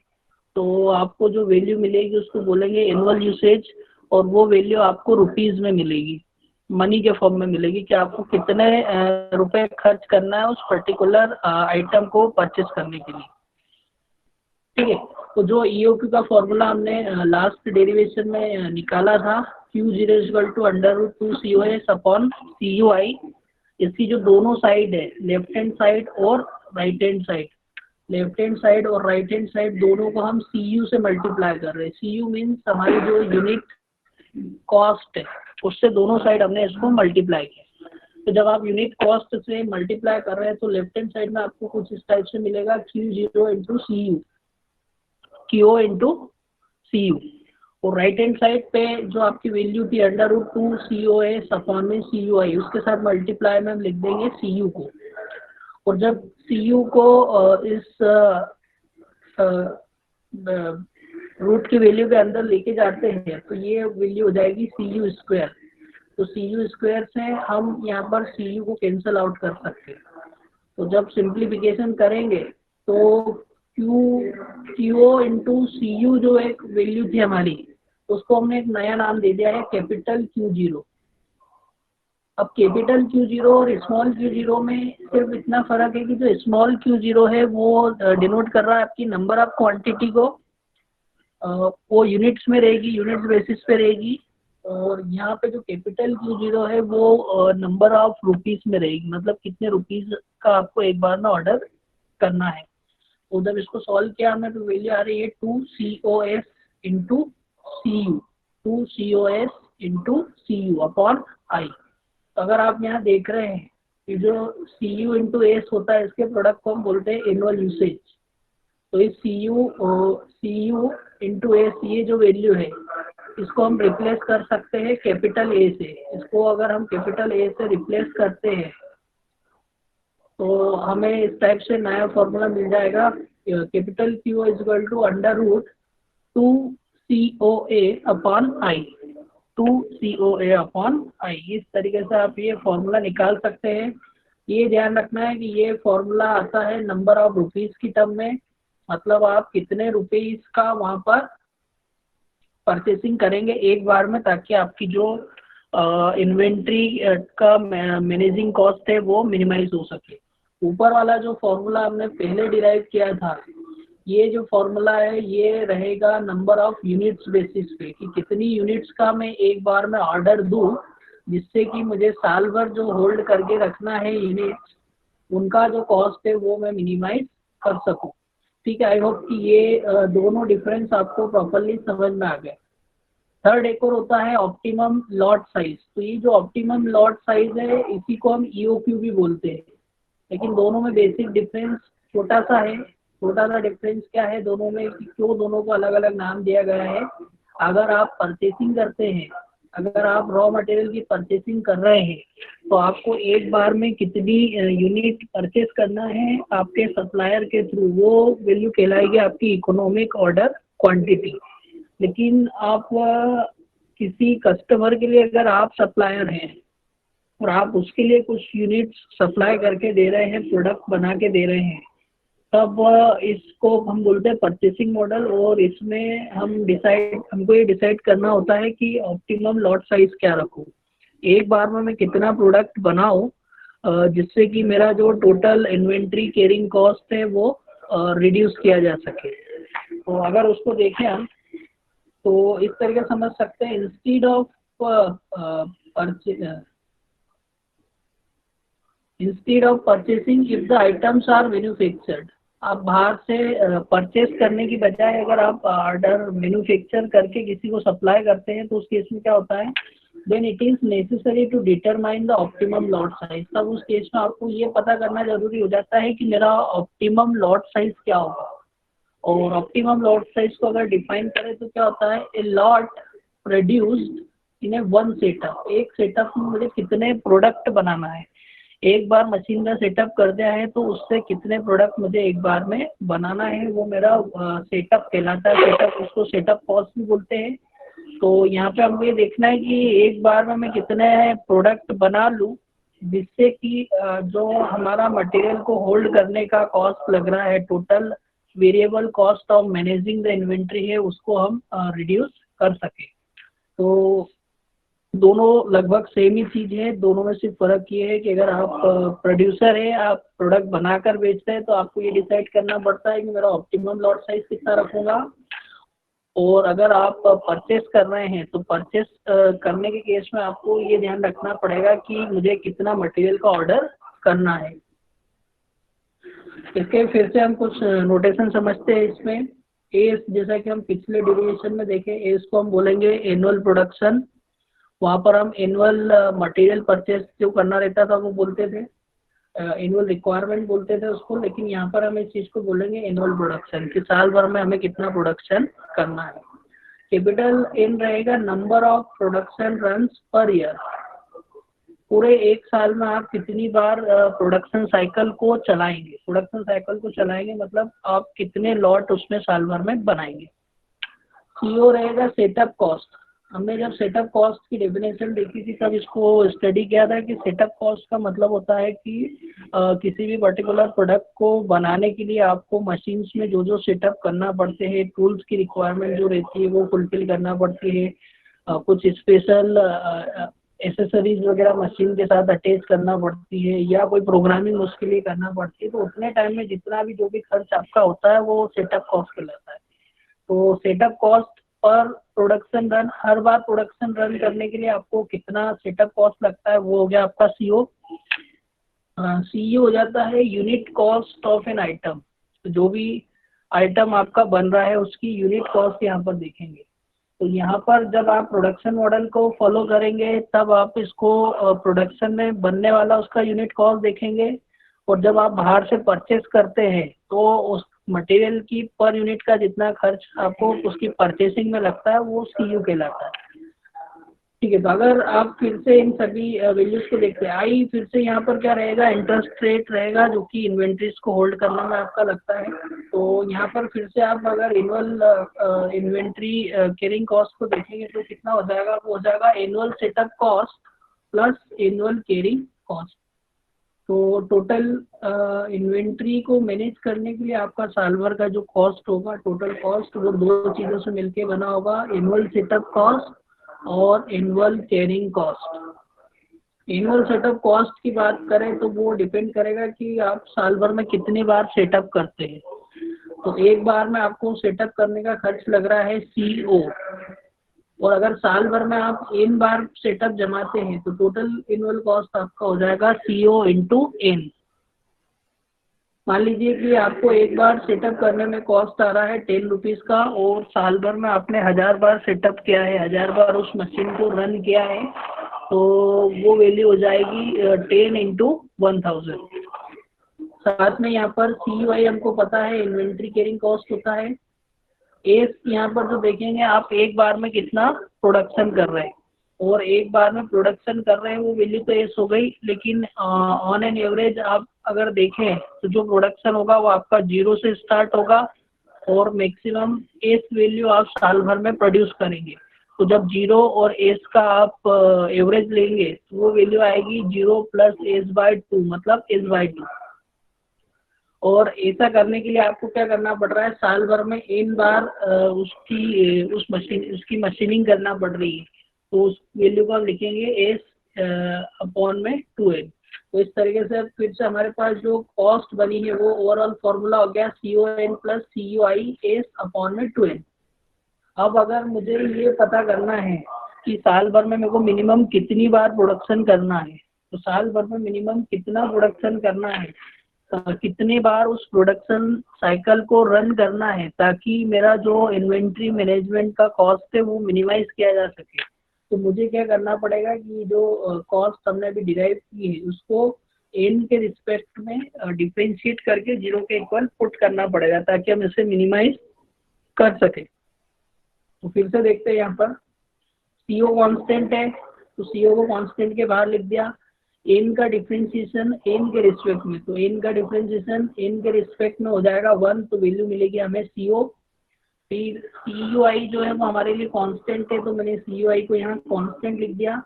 तो आपको जो वैल्यू मिलेगी उसको बोलेंगे एनुअल यूसेज, और वो वैल्यू आपको रुपीस में मिलेगी, मनी के फॉर्म में मिलेगी कि आपको कितने रुपए खर्च करना है उस पर्टिकुलर आइटम को परचेस करने के लिए। ठीक है, तो जो ईओक्यू का फॉर्मूला हमने लास्ट डेरिवेशन में निकाला था, Q0 = √2COS/CUI, इसकी जो दोनों साइड है, लेफ्ट हैंड साइड और right hand side, left hand side और राइट हैंड साइड दोनों को हम CU से मल्टीप्लाई कर रहे हैं। CU मीन्स हमारी जो यूनिट कॉस्ट है उससे दोनों साइड हमने इसको मल्टीप्लाई किया। तो जब आप यूनिट कॉस्ट से मल्टीप्लाई कर रहे हैं तो लेफ्ट हैंड साइड में आपको कुछ इस टाइप से मिलेगा QO/CU, और राइट हैंड साइड पे जो आपकी वैल्यू थी √2COS/CUI, उसके साथ मल्टीप्लाई में हम लिख देंगे CU को। और जब CU को इस रूट की वैल्यू के अंदर लेके जाते हैं तो ये वैल्यू हो जाएगी CU²। तो CU² से हम यहाँ पर CU को कैंसिल आउट कर सकते हैं। तो जब सिंप्लीफिकेशन करेंगे तो QO/CU जो एक वैल्यू थी हमारी, उसको हमने एक नया नाम दे दिया है कैपिटल Q0। अब कैपिटल Q0 और स्मॉल Q0 में सिर्फ इतना फर्क है कि जो स्मॉल Q0 है वो डिनोट कर रहा है आपकी नंबर ऑफ क्वांटिटी को, वो यूनिट्स में रहेगी, यूनिट्स बेसिस पे रहेगी। और यहाँ पे जो कैपिटल Q0 है वो नंबर ऑफ रुपीस में रहेगी, मतलब कितने रुपीस का आपको एक बार में ऑर्डर करना है। तो जब इसको सॉल्व किया हमने तो वैल्यू आ रही है 2COS/CU तो अगर आप यहाँ देख रहे हैं कि जो CU/S होता है इसके प्रोडक्ट को हम बोलते हैं एनुअल यूसेज। तो इस CU/S ये जो वैल्यू है इसको हम रिप्लेस कर सकते हैं कैपिटल A से। इसको अगर हम कैपिटल A से रिप्लेस करते हैं तो हमें इस टाइप से नया फॉर्मूला मिल जाएगा, कैपिटल Q =√2COA/I, 2COA/I। इस तरीके से आप ये फॉर्मूला निकाल सकते हैं। ये ध्यान रखना है कि ये फॉर्मूला आता है नंबर ऑफ रुपीस की टर्म में, मतलब आप कितने रुपीस का वहाँ पर परचेसिंग करेंगे एक बार में, ताकि आपकी जो इन्वेंट्री का मैनेजिंग कॉस्ट है वो मिनिमाइज हो सके। ऊपर वाला जो फॉर्मूला हमने पहले डिराइव किया था, ये जो फॉर्मूला है ये रहेगा नंबर ऑफ यूनिट्स बेसिस पे, कि कितनी यूनिट्स का मैं एक बार में ऑर्डर दूं जिससे कि मुझे साल भर जो होल्ड करके रखना है यूनिट्स, उनका जो कॉस्ट है वो मैं मिनिमाइज कर सकूं। ठीक है, आई होप कि ये दोनों डिफरेंस आपको प्रॉपरली समझ में आ गया। थर्ड एक और होता है ऑप्टिमम लॉट साइज। तो ये जो ऑप्टिमम लॉट साइज है इसी को हम EOQ भी बोलते हैं, लेकिन दोनों में बेसिक डिफरेंस छोटा सा है। छोटा सा डिफरेंस क्या है दोनों में, कि क्यों दोनों को अलग अलग नाम दिया गया है। अगर आप परचेसिंग करते हैं, अगर आप रॉ मटेरियल की परचेसिंग कर रहे हैं तो आपको एक बार में कितनी यूनिट परचेस करना है आपके सप्लायर के थ्रू, वो वैल्यू कहलाएगी आपकी इकोनॉमिक ऑर्डर क्वांटिटी। लेकिन आप किसी कस्टमर के लिए अगर आप सप्लायर हैं और आप उसके लिए कुछ यूनिट्स सप्लाई करके दे रहे हैं, प्रोडक्ट बना के दे रहे हैं, तब इसको हम बोलते हैं परचेसिंग मॉडल। और इसमें हमको ये डिसाइड करना होता है कि ऑप्टिमम लॉट साइज क्या रखूं, एक बार में मैं कितना प्रोडक्ट बनाऊं जिससे कि मेरा जो टोटल इन्वेंट्री कैरिंग कॉस्ट है वो रिड्यूस किया जा सके। तो अगर उसको देखें हम तो इस तरीके समझ सकते हैं, instead of instead of purchasing if the items are manufactured, आप बाहर से परचेस करने की बजाय अगर आप ऑर्डर मैन्युफैक्चर करके किसी को सप्लाई करते हैं तो उस केस में क्या होता है, then it is necessary to determine the optimum lot size. तब उस केस में आपको ये पता करना जरूरी हो जाता है कि मेरा ऑप्टिमम लॉट साइज क्या होगा। और ऑप्टिमम लॉट साइज को अगर डिफाइन करें तो क्या होता है, a lot produced in A one setup, एक सेटअप में मुझे कितने प्रोडक्ट बनाना है, एक बार मशीन का सेटअप कर दिया है तो उससे कितने प्रोडक्ट मुझे एक बार में बनाना है, वो मेरा सेटअप कहलाता है। सेटअप, उसको सेटअप कॉस्ट भी बोलते हैं। तो यहाँ पे हमको ये देखना है कि एक बार में मैं कितने प्रोडक्ट बना लूँ जिससे कि जो हमारा मटेरियल को होल्ड करने का कॉस्ट लग रहा है, total variable cost of managing the inventory है, उसको हम रिड्यूस कर सकें। तो दोनों लगभग सेम ही चीज़ है, दोनों में सिर्फ फ़र्क ये है कि अगर आप प्रोड्यूसर है, आप प्रोडक्ट बनाकर बेच रहे हैं तो आपको ये डिसाइड करना पड़ता है कि मेरा ऑप्टिमम लॉट साइज कितना रखूँगा। और अगर आप परचेस कर रहे हैं तो परचेस करने के केस में आपको ये ध्यान रखना पड़ेगा कि मुझे कितना मटेरियल का ऑर्डर करना है। इसके फिर से हम कुछ नोटेशन समझते हैं इसमें। एस, जैसा कि हम पिछले डेरिवेशन में देखें, एस को हम बोलेंगे एनुअल प्रोडक्शन। वहाँ पर हम एनुअल मटेरियल परचेस जो करना रहता था वो बोलते थे, एनुअल रिक्वायरमेंट बोलते थे उसको, लेकिन यहाँ पर हम इस चीज़ को बोलेंगे एनुअल प्रोडक्शन कि साल भर में हमें कितना प्रोडक्शन करना है। कैपिटल एन रहेगा number of production runs per year, पूरे एक साल में आप कितनी बार प्रोडक्शन साइकिल को चलाएंगे। प्रोडक्शन साइकिल को चलाएंगे मतलब आप कितने लॉट उसमें साल भर में बनाएंगे। सीओ रहेगा सेटअप कॉस्ट। हमने जब सेटअप कॉस्ट की डेफिनेशन देखी थी तब इसको स्टडी किया था कि सेटअप कॉस्ट का मतलब होता है कि किसी भी पर्टिकुलर प्रोडक्ट को बनाने के लिए आपको मशीन्स में जो जो सेटअप करना पड़ते हैं, टूल्स की रिक्वायरमेंट जो रहती है वो फुलफिल करना पड़ती है, कुछ स्पेशल एसेसरीज वगैरह मशीन के साथ अटैच करना पड़ती है, या कोई प्रोग्रामिंग उसके लिए करना पड़ती है। तो उतने टाइम में जितना भी जो भी खर्च आपका होता है वो सेटअप कॉस्ट कहलाता है। तो setup cost per production run, हर बार प्रोडक्शन रन करने के लिए आपको कितना सेटअप कॉस्ट लगता है, वो हो गया आपका सीओ। सीओ हो जाता है unit cost of an item. तो जो भी आइटम आपका बन रहा है उसकी यूनिट कॉस्ट यहाँ पर देखेंगे। तो यहाँ पर जब आप प्रोडक्शन मॉडल को फॉलो करेंगे तब आप इसको प्रोडक्शन में बनने वाला उसका यूनिट कॉस्ट देखेंगे, और जब आप बाहर से परचेस करते हैं तो उस मटेरियल की पर यूनिट का जितना खर्च आपको उसकी परचेसिंग में लगता है वो सीयू कहलाता है। ठीक है, तो अगर आप फिर से इन सभी वैल्यूज को देखते हैं, आई फिर से यहाँ पर क्या रहेगा, इंटरेस्ट रेट रहेगा जो कि इन्वेंट्रीज को होल्ड करने में आपका लगता है। तो यहाँ पर फिर से आप अगर एनुअल इन्वेंट्री कैरिंग कॉस्ट को देखेंगे तो कितना हो जाएगा, वो हो जाएगा annual setup cost plus annual carrying cost. तो टोटल इन्वेंट्री को मैनेज करने के लिए आपका साल भर का जो कॉस्ट होगा, टोटल कॉस्ट, वो दो चीज़ों से मिलके बना होगा, एनुअल सेटअप कॉस्ट और annual carrying cost. Annual setup cost की बात करें तो वो डिपेंड करेगा कि आप साल भर में कितनी बार सेटअप करते हैं। तो एक बार में आपको सेटअप करने का खर्च लग रहा है CO, और अगर साल भर में आप n बार सेटअप जमाते हैं तो टोटल एनुअल कॉस्ट आपका हो जाएगा CO इंटू n। मान लीजिए कि आपको एक बार सेटअप करने में कॉस्ट आ रहा है 10 रुपीज़ का, और साल भर में आपने 1000 बार सेटअप किया है, 1000 बार उस मशीन को रन किया है, तो वो वैल्यू हो जाएगी 10 इंटू 1000। साथ में यहाँ पर CUI हमको पता है इन्वेंट्री कैरिंग कॉस्ट होता है। एस यहाँ पर जो देखेंगे आप एक बार में कितना प्रोडक्शन कर रहे हैं, और एक बार में प्रोडक्शन कर रहे हैं वो वैल्यू तो एस हो गई, लेकिन ऑन एन एवरेज आप अगर देखें तो जो प्रोडक्शन होगा वो आपका 0 से स्टार्ट होगा और मैक्सिमम एस वैल्यू आप साल भर में प्रोड्यूस करेंगे। तो जब 0 और एस का आप एवरेज लेंगे तो वो वैल्यू आएगी 0 प्लस S/2 मतलब S/2। और ऐसा करने के लिए आपको क्या करना पड़ रहा है, साल भर में n बार उसकी मशीनिंग करना पड़ रही है, तो उस वैल्यू को हम लिखेंगे S/2n। तो इस तरीके से फिर से हमारे पास जो कॉस्ट बनी है वो ओवरऑल फॉर्मूला हो गया CON प्लस CUI S/2n। अब अगर मुझे ये पता करना है कि साल भर में मेरे को मिनिमम कितनी बार प्रोडक्शन करना है, तो साल भर में मिनिमम कितना प्रोडक्शन करना है, कितने बार उस प्रोडक्शन साइकिल को रन करना है, ताकि मेरा जो इन्वेंट्री मैनेजमेंट का कॉस्ट है वो मिनिमाइज किया जा सके। तो मुझे क्या करना पड़ेगा कि जो कॉस्ट हमने अभी डिराइव की है उसको एन के रिस्पेक्ट में डिफरेंशिएट करके 0 के इक्वल पुट करना पड़ेगा, ताकि हम इसे मिनिमाइज कर सके। तो फिर से देखते हैं, यहाँ पर CO कांस्टेंट है, तो CO को कांस्टेंट के बाहर लिख दिया। एन का डिफरेंशिएशन एन के रिस्पेक्ट में, तो एन का डिफरेंशिएशन एन के रिस्पेक्ट में हो जाएगा 1, तो वैल्यू मिलेगी हमें CO। फिर CUI जो है वो हमारे लिए कांस्टेंट है, तो मैंने CUI को यहाँ कांस्टेंट लिख दिया।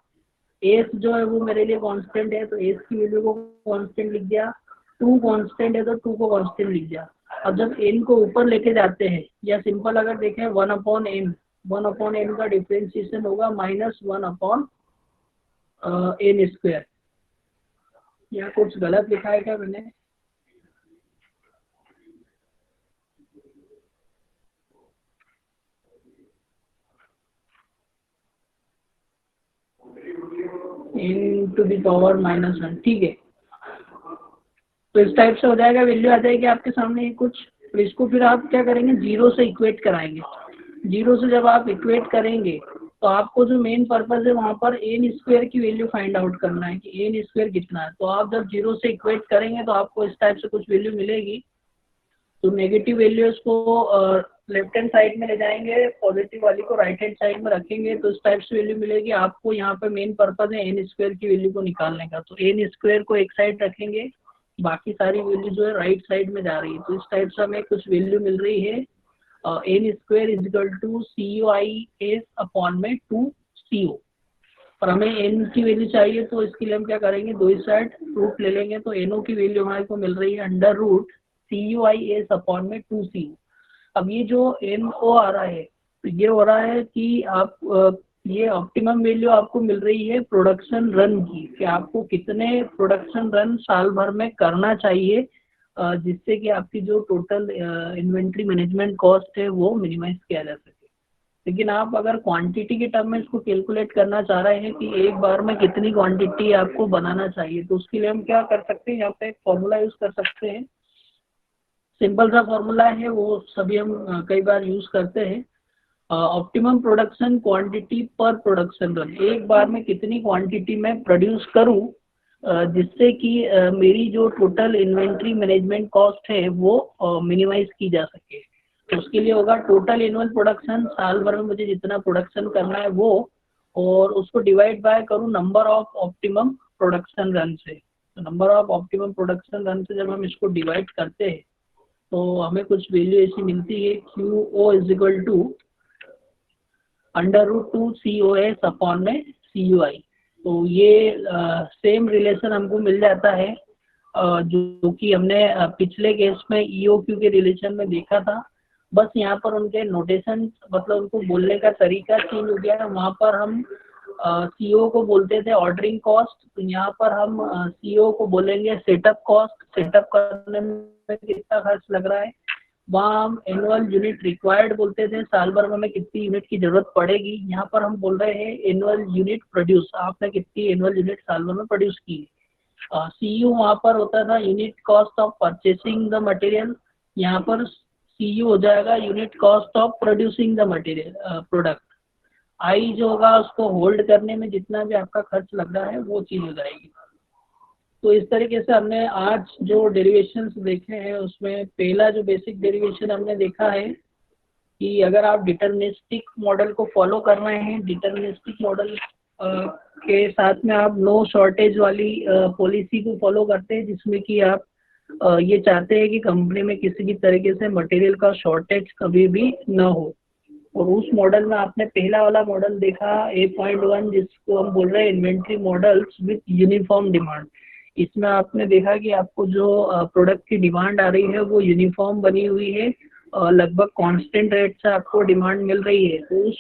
एस जो है वो मेरे लिए कांस्टेंट है, तो एस की वैल्यू को कांस्टेंट लिख दिया। 2 कांस्टेंट है तो 2 को कांस्टेंट लिख दिया। अब जब एन को ऊपर लेके जाते हैं, या सिंपल अगर देखें 1/n, 1/n का डिफरेंशिएशन होगा -1/n²। यहाँ कुछ गलत लिखा है क्या मैंने? n⁻⁻1, ठीक है। तो इस टाइप से हो जाएगा, वैल्यू आ जाएगी आपके सामने ये कुछ। तो इसको फिर आप क्या करेंगे, 0 से इक्वेट कराएंगे। 0 से जब आप इक्वेट करेंगे तो आपको जो मेन पर्पज है वहाँ पर n² की वैल्यू फाइंड आउट करना है कि n² कितना है। तो आप जब 0 से इक्वेट करेंगे तो आपको इस टाइप से कुछ वैल्यू मिलेगी। तो नेगेटिव वैल्यूज को लेफ्ट हैंड साइड में ले जाएंगे, पॉजिटिव वाली को राइट हैंड साइड में रखेंगे, तो इस टाइप से वैल्यू मिलेगी आपको। यहाँ पे मेन पर्पज है n² की वैल्यू को निकालने का, तो n² को एक साइड रखेंगे, बाकी सारी वैल्यू जो है राइट साइड में जा रही है। तो इस टाइप से हमें कुछ वैल्यू मिल रही है, n² CUI/2CO। और हमें n की वैल्यू चाहिए, तो इसके लिए हम क्या करेंगे, दो ही साइड रूट ले लेंगे, तो NO की वैल्यू हमारे को मिल रही है √CUI/2CO। अब ये जो NO आ रहा है, तो ये हो रहा है कि आप ये ऑप्टिमम वैल्यू आपको मिल रही है प्रोडक्शन रन की, कि आपको कितने प्रोडक्शन रन साल भर में करना चाहिए, जिससे कि आपकी जो टोटल इन्वेंट्री मैनेजमेंट कॉस्ट है वो मिनिमाइज किया जा सके। लेकिन आप अगर क्वांटिटी के टर्म में इसको कैलकुलेट करना चाह रहे हैं कि एक बार में कितनी क्वांटिटी आपको बनाना चाहिए, तो उसके लिए हम क्या कर सकते हैं, यहाँ पे एक फॉर्मूला यूज कर सकते हैं। सिंपल सा फॉर्मूला है, वो सभी हम कई बार यूज करते हैं। ऑप्टिमम प्रोडक्शन क्वांटिटी पर प्रोडक्शन रन, एक बार में कितनी क्वांटिटी में प्रोड्यूस करूं जिससे कि मेरी जो टोटल इन्वेंट्री मैनेजमेंट कॉस्ट है वो मिनिमाइज की जा सके। तो उसके लिए होगा टोटल एनुअल प्रोडक्शन, साल भर में मुझे जितना प्रोडक्शन करना है वो, और उसको डिवाइड बाय करूं number of optimum production run से। तो number of optimum production run से जब हम इसको डिवाइड करते हैं तो हमें कुछ वैल्यू ऐसी मिलती है, QO √2COS/CUI। तो ये सेम रिलेशन हमको मिल जाता है जो कि हमने पिछले केस में EOQ के रिलेशन में देखा था। बस यहाँ पर उनके नोटेशन, मतलब उनको बोलने का तरीका चेंज हो गया है। वहाँ पर हम CO को बोलते थे ऑर्डरिंग कॉस्ट, तो यहाँ पर हम CO को बोलेंगे सेटअप कॉस्ट, सेटअप करने में कितना खर्च लग रहा है। वहाँ हम एनुअल यूनिट रिक्वायर्ड बोलते थे, साल भर में हमें कितनी यूनिट की जरूरत पड़ेगी। यहाँ पर हम बोल रहे हैं एनुअल यूनिट प्रोड्यूस, आपने कितनी एनुअल यूनिट साल भर में प्रोड्यूस की है। CU वहाँ पर होता था unit cost of purchasing the material, यहाँ पर CU हो जाएगा unit cost of producing the material product. I जो होगा उसको होल्ड करने में जितना भी आपका खर्च लग रहा है वो चीज़ हो जाएगी। तो इस तरीके से हमने आज जो डेरिवेशंस देखे हैं उसमें पहला जो बेसिक डेरिवेशन हमने देखा है कि अगर आप डिटरमिनिस्टिक मॉडल को फॉलो कर रहे हैं, डिटरमिनिस्टिक मॉडल के साथ में आप नो शॉर्टेज वाली पॉलिसी को फॉलो करते हैं, जिसमें कि आप ये चाहते हैं कि कंपनी में किसी भी तरीके से मटेरियल का शॉर्टेज कभी भी न हो। और उस मॉडल में आपने पहला वाला मॉडल देखा A.1, जिसको हम बोल रहे हैं inventory models with uniform demand. इसमें आपने देखा कि आपको जो प्रोडक्ट की डिमांड आ रही है वो यूनिफॉर्म बनी हुई है, लगभग कांस्टेंट रेट से आपको डिमांड मिल रही है। तो उस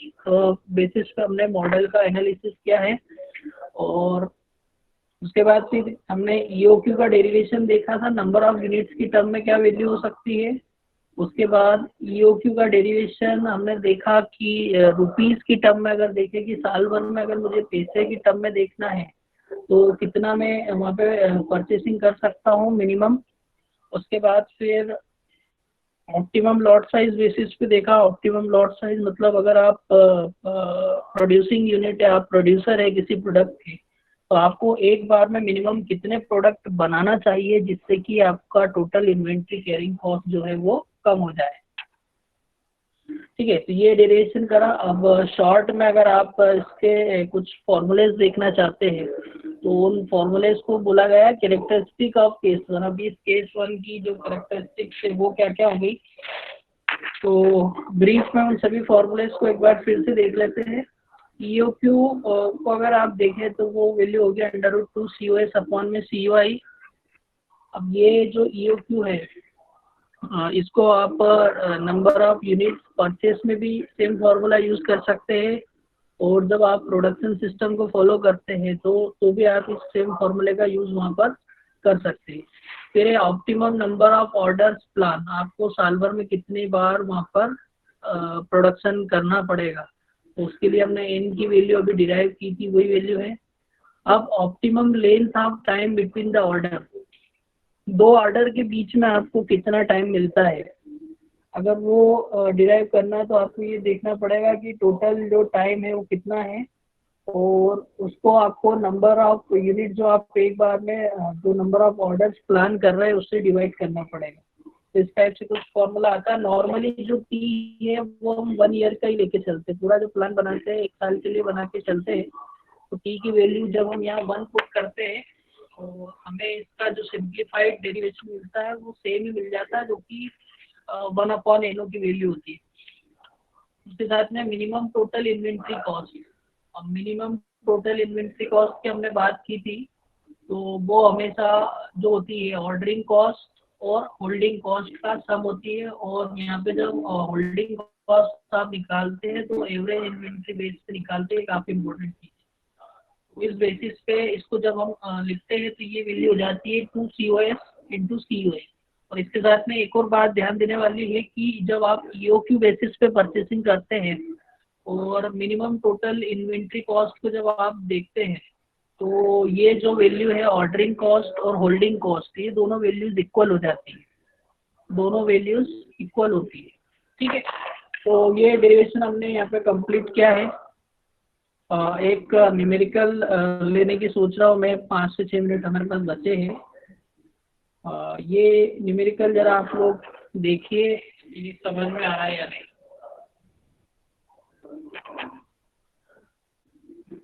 बेसिस पे हमने मॉडल का एनालिसिस किया है। और उसके बाद फिर हमने EOQ का डेरिवेशन देखा था, नंबर ऑफ यूनिट्स की टर्म में क्या वैल्यू हो सकती है। उसके बाद EOQ का डेरिवेशन हमने देखा कि रुपीस की टर्म में अगर देखें कि साल भर में अगर मुझे पैसे की टर्म में देखना है तो कितना मैं वहाँ पे परचेसिंग कर सकता हूँ मिनिमम। उसके बाद फिर ऑप्टिमम लॉट साइज बेसिस पे देखा। ऑप्टिमम लॉट साइज मतलब अगर आप प्रोड्यूसिंग यूनिट है, आप प्रोड्यूसर है किसी प्रोडक्ट के, तो आपको एक बार में मिनिमम कितने प्रोडक्ट बनाना चाहिए जिससे कि आपका टोटल इन्वेंट्री कैरिंग कॉस्ट जो है वो कम हो जाए। ठीक है, तो ये डेरिवेशन करा। अब शॉर्ट में अगर आप इसके कुछ फॉर्मूलेज देखना चाहते हैं तो उन फॉर्मूलेज को बोला गया कैरेक्टरिस्टिक ऑफ केस वन। अभी इस केस वन की जो कैरेक्टरिस्टिक्स है वो क्या क्या हो गई, तो ब्रीफ में उन सभी फॉर्मूलेज को एक बार फिर से देख लेते हैं। EOQ को अगर आप देखें तो वो वैल्यू हो गया √2 COS अपॉन में COI। अब ये जो EOQ है इसको आप नंबर ऑफ यूनिट परचेस में भी सेम फार्मूला यूज कर सकते हैं, और जब आप प्रोडक्शन सिस्टम को फॉलो करते हैं तो भी आप इस सेम फार्मूले का यूज वहाँ पर कर सकते हैं। फिर optimum number of orders plan, आपको साल भर में कितनी बार वहाँ पर प्रोडक्शन करना पड़ेगा, तो उसके लिए हमने n की वैल्यू अभी डिराइव की थी, वही वैल्यू है। अब optimum length of time between the order, दो ऑर्डर के बीच में आपको कितना टाइम मिलता है, अगर वो डिराइव करना है तो आपको ये देखना पड़ेगा कि टोटल जो टाइम है वो कितना है, और उसको आपको नंबर ऑफ यूनिट जो आप एक बार में जो नंबर ऑफ ऑर्डर्स प्लान कर रहे हैं उससे डिवाइड करना पड़ेगा। तो इस टाइप से कुछ फॉर्मूला आता है। नॉर्मली जो T है वो हम 1 ईयर का ही लेके चलते हैं, पूरा जो प्लान बनाते हैं 1 साल के लिए बना के चलते हैं। तो T की वैल्यू जब हम यहाँ 1 पुट करते हैं तो हमें इसका जो सिंप्लीफाइड डेरिवेशन मिलता है वो सेम ही मिल जाता है, जो कि 1/NO की वैल्यू होती है। उसके साथ में मिनिमम टोटल इन्वेंट्री कॉस्ट, अब मिनिमम टोटल इन्वेंट्री कॉस्ट की हमने बात की थी, तो वो हमेशा जो होती है ऑर्डरिंग कॉस्ट और होल्डिंग कॉस्ट का सम होती है। और यहाँ पे जब होल्डिंग कॉस्ट आप निकालते हैं तो एवरेज इन्वेंट्री बेस पे निकालते हैं, काफ़ी इंपॉर्टेंट चीज़ है। इस बेसिस पे इसको जब हम लिखते हैं तो ये वैल्यू हो जाती है 2 COS इंटू COA। और इसके साथ में एक और बात ध्यान देने वाली है कि जब आप EOQ बेसिस पे परचेसिंग करते हैं और मिनिमम टोटल इन्वेंट्री कॉस्ट को जब आप देखते हैं तो ये जो वैल्यू है ऑर्डरिंग कॉस्ट और होल्डिंग कॉस्ट, ये दोनों वैल्यूज इक्वल हो जाती है, दोनों वैल्यूज इक्वल होती है। ठीक है, तो ये डेरिवेशन हमने यहाँ पे कंप्लीट किया है। एक न्यूमेरिकल लेने की सोच रहा हूँ मैं, 5 से 6 मिनट हमारे पास बचे हैं। ये न्यूमेरिकल जरा आप लोग देखिए, ये समझ में आ रहा है या नहीं।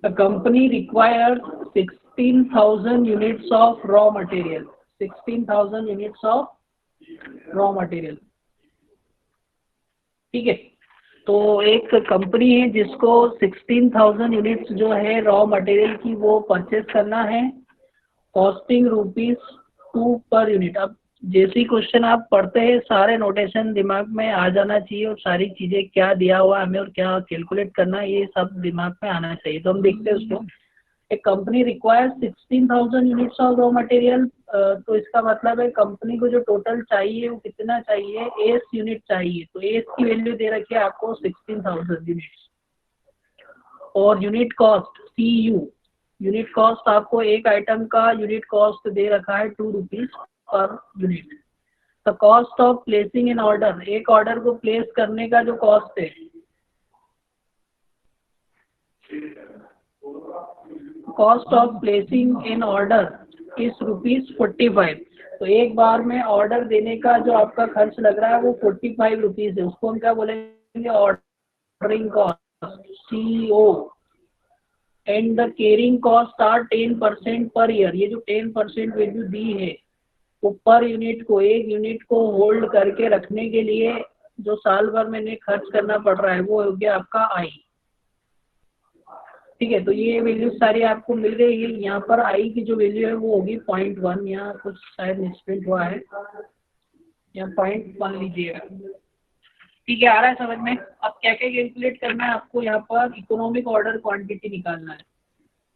The company required 16,000 units of raw material. 16,000 units of raw material. ठीक है, तो एक कंपनी है जिसको 16,000 यूनिट्स जो है रॉ मटेरियल की वो परचेस करना है, कॉस्टिंग ₹2 पर यूनिट। अब जैसे ही क्वेश्चन आप पढ़ते हैं सारे नोटेशन दिमाग में आ जाना चाहिए, और सारी चीज़ें क्या दिया हुआ है हमें और क्या कैलकुलेट करना है ये सब दिमाग में आना चाहिए। तो हम देखते हैं उसको। एक company require 16,000 units of raw material, तो इसका मतलब है कंपनी को जो टोटल चाहिए वो कितना चाहिए, एस यूनिट चाहिए। तो एस की वैल्यू दे रखी है आपको 16,000 यूनिट्स। और unit cost CU, unit cost आपको एक आइटम का यूनिट कॉस्ट दे रखा है ₹2 per unit. The cost of placing in order, एक ऑर्डर को प्लेस करने का जो कॉस्ट है, cost of placing in order इस ₹45। तो एक बार में ऑर्डर देने का जो आपका खर्च लग रहा है वो ₹45 है, उसको हम क्या बोलेंगे, ordering cost CO। And the carrying cost are 10% per year. ये जो 10% वैल्यू दी है वो पर यूनिट को, एक यूनिट को होल्ड करके रखने के लिए जो साल भर में खर्च करना पड़ रहा है वो हो गया आपका I। ठीक है, तो ये वैल्यू सारी आपको मिल गई है। यहाँ पर I की जो वैल्यू है वो होगी 0.1, यहाँ कुछ शायद मिसप्रिंट हुआ है, यहाँ 0.1 लीजिएगा। ठीक है, आ रहा है समझ में। अब क्या क्या कैलकुलेट करना है आपको, यहाँ पर इकोनॉमिक ऑर्डर क्वांटिटी निकालना है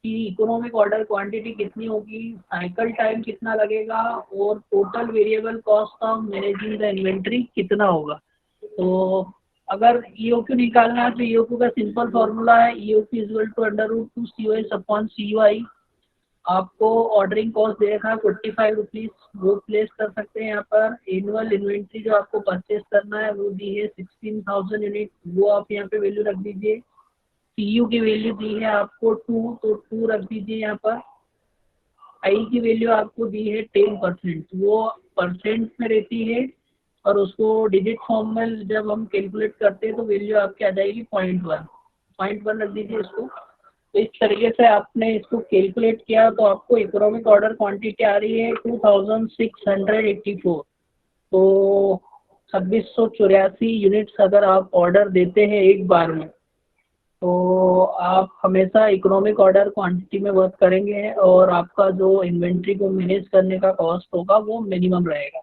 कि इकोनॉमिक ऑर्डर क्वांटिटी कितनी होगी, साइकिल टाइम कितना लगेगा, और total variable cost of managing the inventory कितना होगा। तो अगर EOQ निकालना है तो EOQ का सिंपल फॉर्मूला है EOQ = √2 COS अपॉन COI। आपको ऑर्डरिंग कॉस्ट दे रखा है 45 रुपीज़, वो प्लेस कर सकते हैं यहाँ पर। एनुअल इन्वेंट्री जो आपको परचेस करना है वो दी है 16,000 यूनिट, वो आप यहाँ पे वैल्यू रख दीजिए। सीयू की वैल्यू दी है आपको 2, तो 2 रख दीजिए यहाँ पर। आई की वैल्यू आपको दी है 10%, वो परसेंट में रहती है और उसको डिजिट फॉर्म में जब हम कैलकुलेट करते हैं तो वैल्यू आपकी आ जाएगी 0.1 रख दीजिए इसको। तो इस तरीके से आपने इसको कैलकुलेट किया तो आपको इकोनॉमिक ऑर्डर क्वांटिटी आ रही है 2684। तो 2684 यूनिट्स अगर आप ऑर्डर देते हैं एक बार में तो आप हमेशा इकोनॉमिक ऑर्डर क्वांटिटी में वर्क करेंगे और आपका जो इन्वेंट्री को मैनेज करने का कॉस्ट होगा वो मिनिमम रहेगा।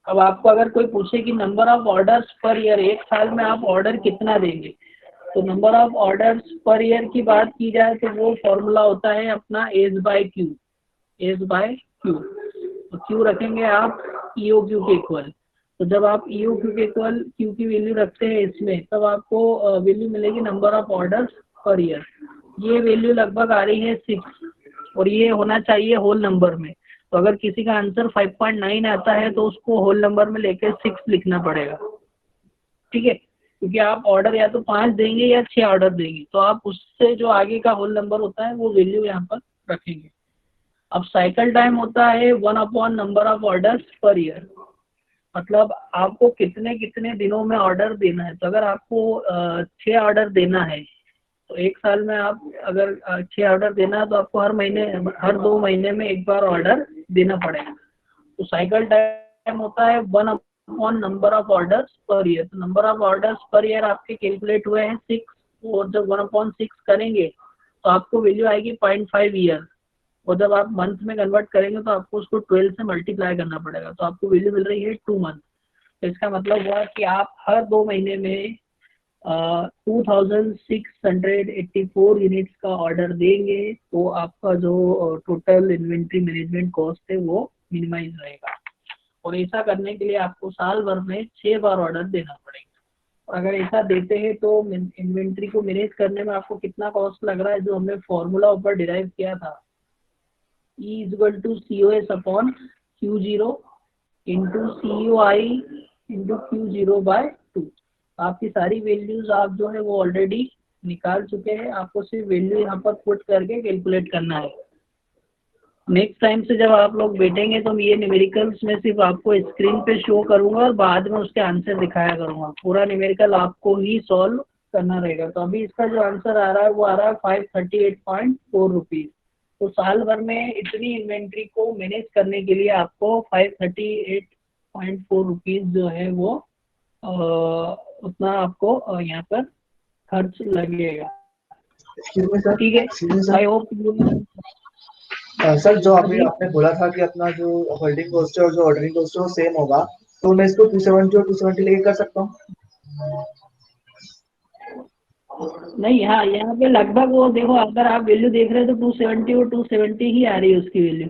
अब आपको अगर कोई पूछे कि number of orders per year, एक साल में आप ऑर्डर कितना देंगे, तो number of orders per year की बात की जाए तो वो फॉर्मूला होता है अपना एज बाय क्यू। तो क्यू रखेंगे आप ईओ क्यू के इक्वल। तो जब आप ईओ क्यू के इक्वल क्यू की वैल्यू रखते हैं इसमें, तब आपको वैल्यू मिलेगी number of orders per year. ये वैल्यू लगभग आ रही है 6 और ये होना चाहिए होल नंबर में। तो अगर किसी का आंसर 5.9 आता है तो उसको होल नंबर में लेकर 6 लिखना पड़ेगा, ठीक है, क्योंकि आप ऑर्डर या तो 5 देंगे या 6 ऑर्डर देंगे, तो आप उससे जो आगे का होल नंबर होता है वो वैल्यू यहाँ पर रखेंगे। अब साइकिल टाइम होता है 1 number of orders per year, मतलब आपको कितने कितने दिनों में ऑर्डर देना है। तो अगर आपको 6 ऑर्डर देना है तो एक साल में आप अगर 6 ऑर्डर देना है तो आपको हर 2 महीने में एक बार ऑर्डर देना पड़ेगा। तो साइकिल टाइम होता है 1 number of orders per year. तो number of orders per year आपके कैलकुलेट हुए हैं 6, और जब 1/6 करेंगे तो आपको वैल्यू आएगी 0.5 ईयर, और जब आप मंथ में कन्वर्ट करेंगे तो आपको उसको 12 से मल्टीप्लाई करना पड़ेगा, तो आपको वैल्यू मिल रही है 2 मंथ। तो इसका मतलब हुआ कि आप हर 2 महीने में 2684 यूनिट्स का ऑर्डर देंगे तो आपका जो टोटल इन्वेंट्री मैनेजमेंट कॉस्ट है वो मिनिमाइज रहेगा। और ऐसा करने के लिए आपको साल भर में 6 बार ऑर्डर देना पड़ेगा। और अगर ऐसा देते हैं तो इन्वेंट्री को मैनेज करने में आपको कितना कॉस्ट लग रहा है, जो हमने फॉर्मूला ऊपर डिराइव किया था, E = COS/Q0 × CUI × Q0/2। आपकी सारी वैल्यूज आप जो है वो ऑलरेडी निकाल चुके हैं, आपको सिर्फ वैल्यू यहाँ पर पुट करके कैलकुलेट करना है। नेक्स्ट टाइम से जब आप लोग बैठेंगे तो ये न्यूमेरिकल्स में सिर्फ आपको स्क्रीन पे शो करूंगा और बाद में उसके आंसर दिखाया करूंगा। पूरा न्यूमेरिकल आपको ही सॉल्व करना रहेगा। तो अभी इसका जो आंसर आ रहा है वो आ रहा है 538.4 रुपीज़। तो साल भर में इतनी इन्वेंट्री को मैनेज करने के लिए आपको 538.4 रुपीज़ जो है वो उतना आपको यहाँ पर खर्च लगेगा, ठीक है। आई होप सर जो अभी आपने बोला था कि अपना जो होल्डिंग कॉस्ट है और जो ऑर्डरिंग कॉस्ट है वो सेम होगा, तो मैं इसको 270 और 270 लेके कर सकता हूँ? नहीं, हाँ यहाँ पे लगभग वो देखो, अगर आप वैल्यू देख रहे हो तो 270 और 270 ही आ रही है उसकी वैल्यू।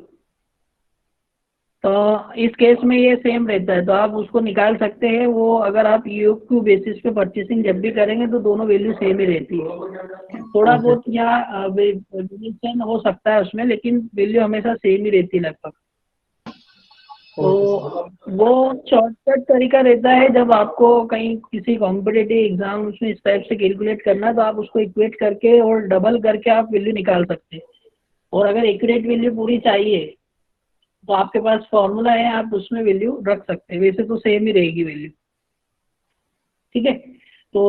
तो इस केस में ये सेम रहता है, तो आप उसको निकाल सकते हैं। वो अगर आप ईओक्यू बेसिस पे परचेसिंग जब भी करेंगे तो दोनों वैल्यू सेम ही रहती है। थोड़ा बहुत यहाँ वेरिएशन हो सकता है उसमें, लेकिन वैल्यू हमेशा सेम ही रहती है लगभग। तो वो शॉर्टकट तरीका रहता है, जब आपको कहीं किसी कॉम्पिटिटिव एग्जाम में इस टाइप से कैलकुलेट करना है तो आप उसको इक्वेट करके और डबल करके आप वैल्यू निकाल सकते हैं। और अगर एक्यूरेट वैल्यू पूरी चाहिए तो आपके पास फॉर्मूला है, आप उसमें वैल्यू रख सकते हैं। वैसे तो सेम ही रहेगी वैल्यू, ठीक है। तो